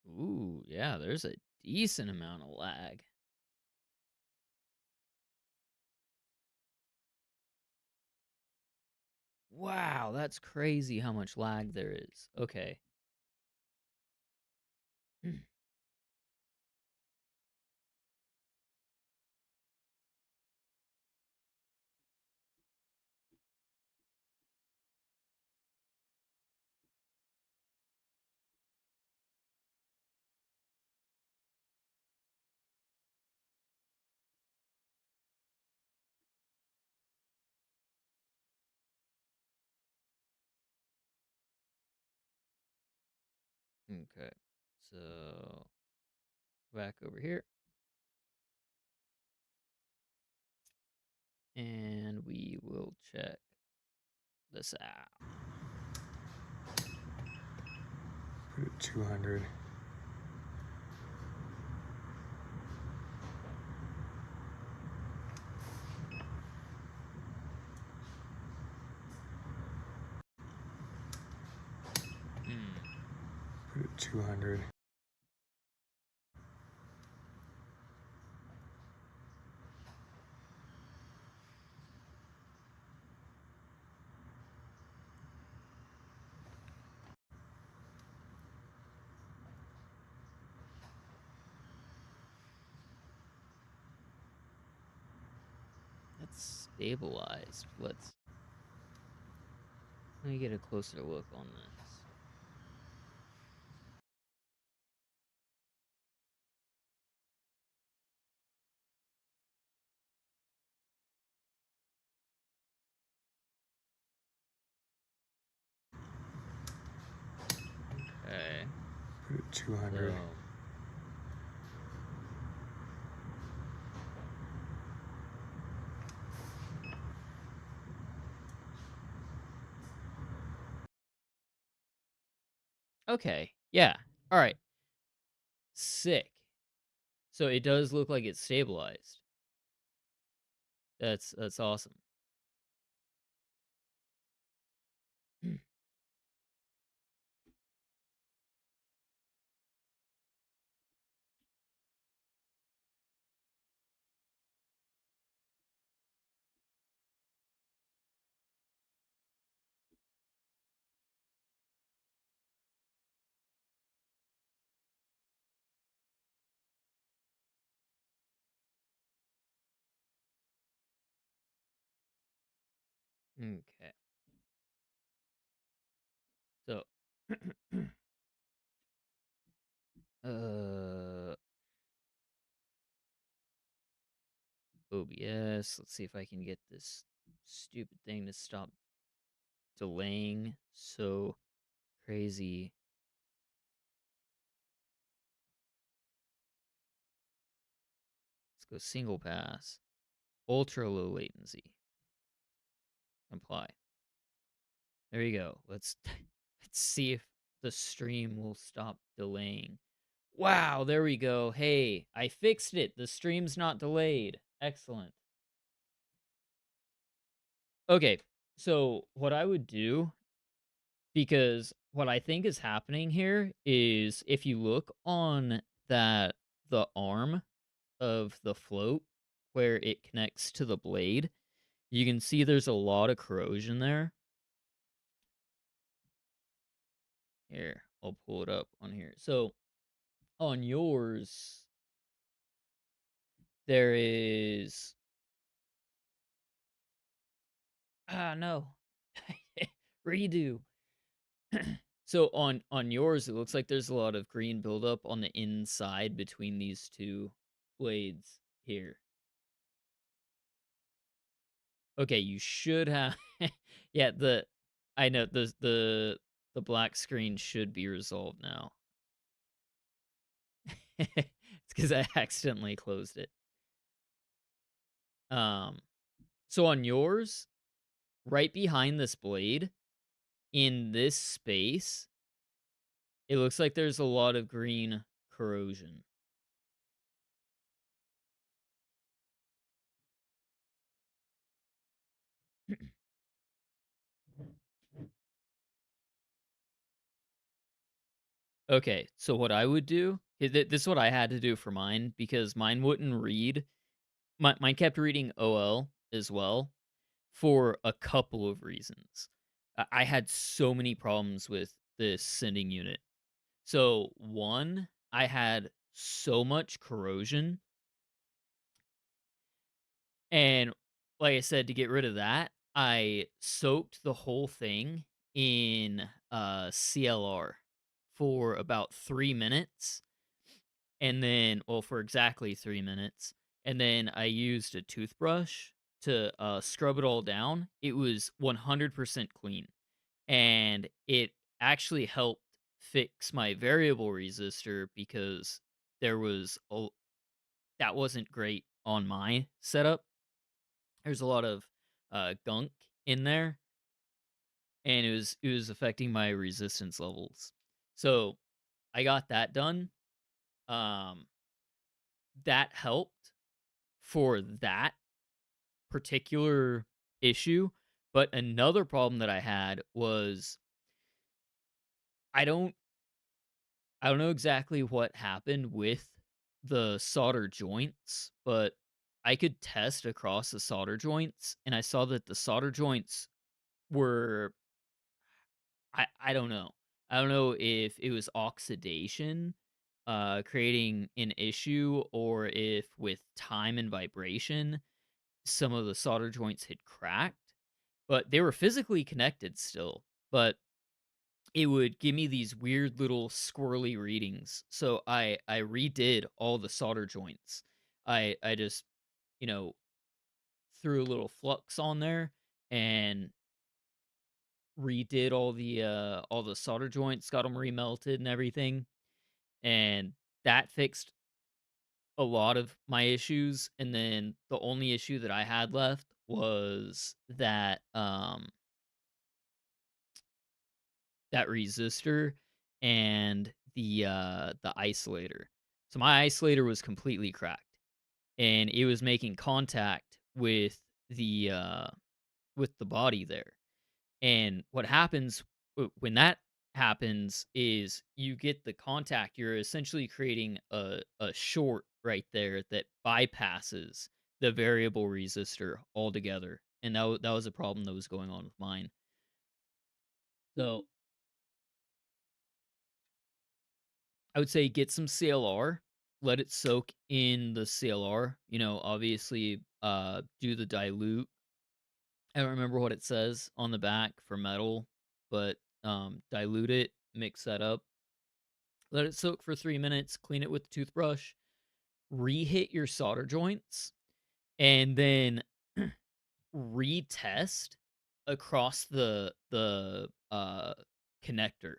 Ooh, yeah, there's a decent amount of lag. Wow, that's crazy how much lag there is. Okay. Okay. So back over here. And we will check this out. Put it 200. Hmm. Put it 200. That's stabilized. Let me get a closer look on this. Okay. Put it 200. So okay. Yeah. All right. Sick. So it does look like it's stabilized. That's awesome. Okay. So, uh, OBS. Let's see if I can get this stupid thing to stop delaying so crazy. Let's go single pass. Ultra low latency. Apply. There you go. Let's see if the stream will stop delaying. Wow, there we go. Hey, I fixed it. The stream's not delayed. Excellent. Okay, so what I would do, because what I think is happening here is if you look on the arm of the float where it connects to the blade, you can see there's a lot of corrosion there. Here, I'll pull it up on here. So on yours, there is no. Redo. So on yours, it looks like there's a lot of green buildup on the inside between these two blades here. Okay, you should have. Yeah, I know the black screen should be resolved now. It's because I accidentally closed it. Um, so on yours, right behind this blade, in this space, it looks like there's a lot of green corrosion. Okay, so what I would do, this is what I had to do for mine because mine wouldn't read. Mine kept reading OL as well for a couple of reasons. I had so many problems with this sending unit. So, one, I had so much corrosion, and like I said, to get rid of that, I soaked the whole thing in CLR for about 3 minutes, and then, well, for exactly 3 minutes, and then I used a toothbrush to scrub it all down. It was 100% clean, and it actually helped fix my variable resistor because there was a that wasn't great on my setup. There's a lot of gunk in there, and it was affecting my resistance levels. So I got that done. Um, that helped for that particular issue. But another problem that I had was I don't I don't know exactly what happened with the solder joints, but I could test across the solder joints and I saw that the solder joints were I don't know. I don't know if it was oxidation creating an issue or if with time and vibration some of the solder joints had cracked, but they were physically connected still. But it would give me these weird little squirrely readings. So I redid all the solder joints. I just, you know, threw a little flux on there and redid all the solder joints, got them remelted and everything. And that fixed a lot of my issues. And then the only issue that I had left was that resistor and the isolator. So my isolator was completely cracked and it was making contact with the body there. And what happens when that happens is you get the contact. You're essentially creating a short right there that bypasses the variable resistor altogether. And that was a problem that was going on with mine. So I would say get some CLR, let it soak in the CLR. You know, obviously, do the dilute I don't remember what it says on the back for metal, but dilute it, mix that up, let it soak for 3 minutes, clean it with the toothbrush, re-hit your solder joints, and then retest across the connector,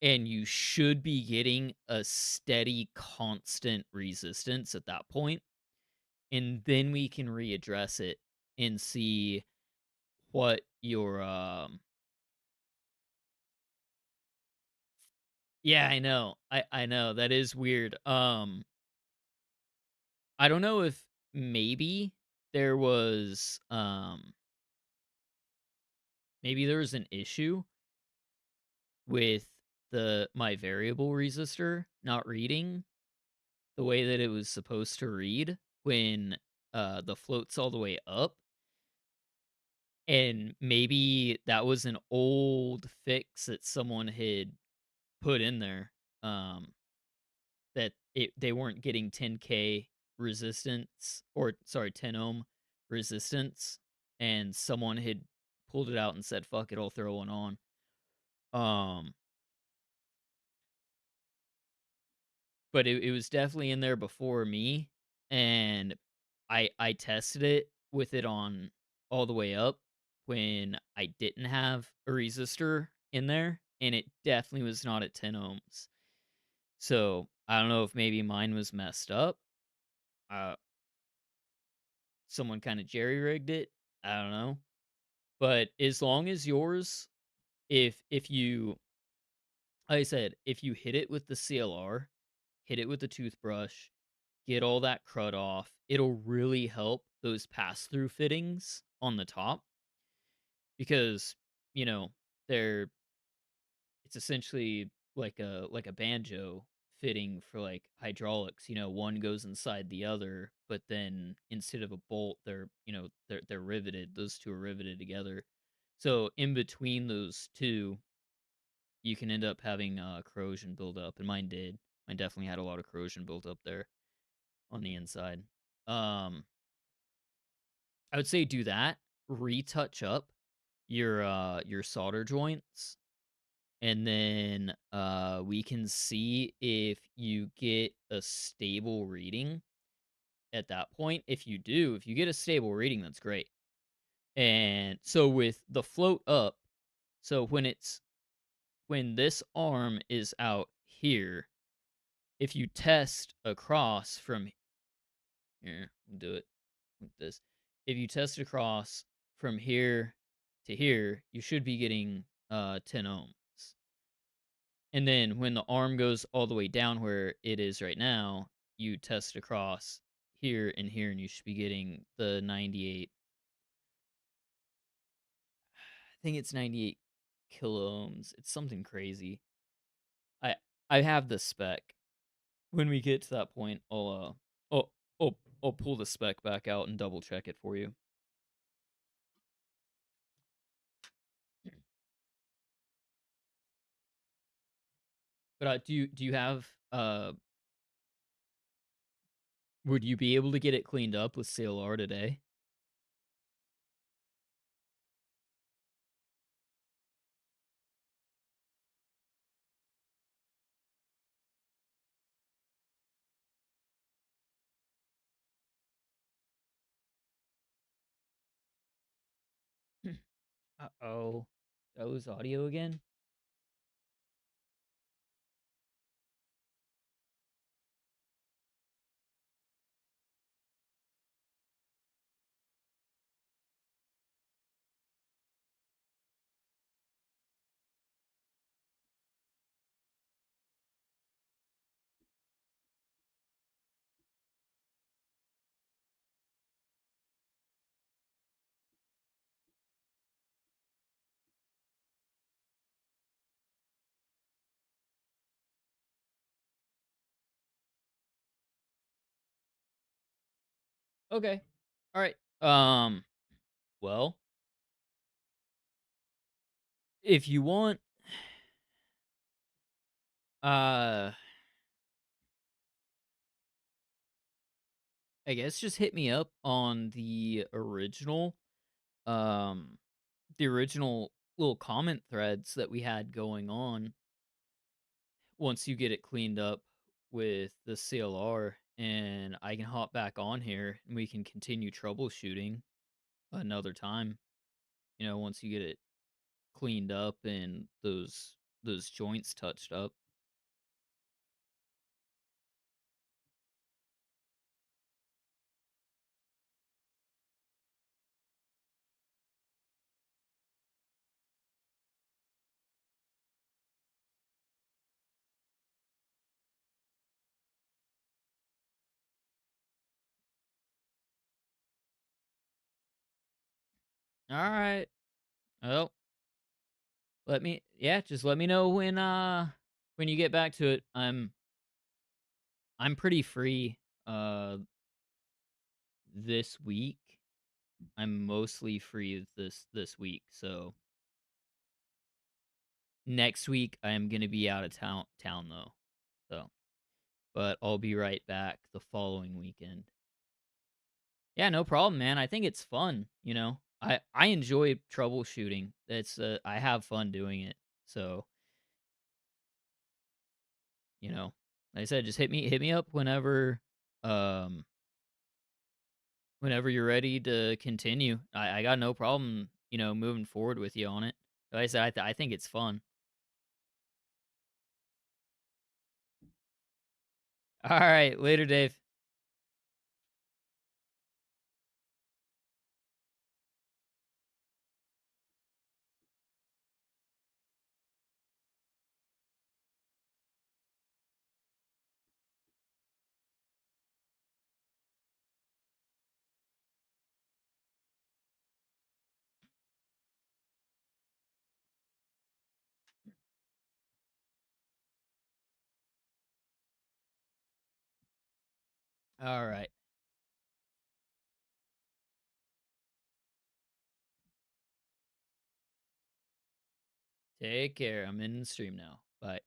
and you should be getting a steady, constant resistance at that point, and then we can readdress it and see what your yeah, I know. I know that is weird. I don't know if maybe there was maybe there was an issue with the my variable resistor not reading the way that it was supposed to read when the float's all the way up, and maybe that was an old fix that someone had put in there, um that they weren't getting 10K resistance, or sorry, 10 ohm resistance, and someone had pulled it out and said, "Fuck it, I'll throw one on." Um, but it was definitely in there before me, and I tested it with it on all the way up when I didn't have a resistor in there, and it definitely was not at 10 ohms. So I don't know if maybe mine was messed up. Uh, Someone kind of jerry rigged it. I don't know. But as long as yours, if you like I said, if you hit it with the CLR, hit it with the toothbrush, get all that crud off, it'll really help those pass through fittings on the top because, you know, they're it's essentially like a banjo fitting for like hydraulics. One goes inside the other, but then instead of a bolt, they're riveted. Those two are riveted together. So in between those two, you can end up having corrosion build up, and mine did. Mine definitely had a lot of corrosion built up there on the inside. Um, I would say do that. Retouch up your solder joints, and then we can see if you get a stable reading at that point. If you get a stable reading, that's great. And so with the float up, so when this arm is out here, if you test across from here, we'll do it like this. If you test across from here to here, you should be getting 10 ohms. And then when the arm goes all the way down where it is right now, you test across here, and you should be getting the 98. I think it's 98 kilo ohms. It's something crazy. I I have the spec. When we get to that point, I'll pull the spec back out and double check it for you. But do you have would you be able to get it cleaned up with CLR today? Uh-oh. Did I lose audio again? Okay. All right. Well, if you want, uh, I guess just hit me up on the original. um, the original little comment threads that we had going on once you get it cleaned up with the CLR, and I can hop back on here and we can continue troubleshooting another time. Once you get it cleaned up and those joints touched up. All right. Well, just let me know when you get back to it. I'm pretty free this week. I'm mostly free this week. So next week I am going to be out of town though. So, but I'll be right back the following weekend. Yeah, no problem, man. I think it's fun. I enjoy troubleshooting. I have fun doing it. So, you know, like I said, just hit me up um whenever you're ready to continue. I got no problem, moving forward with you on it. Like I said, I think it's fun. All right, later, Dave. All right. Take care. I'm in the stream now. Bye.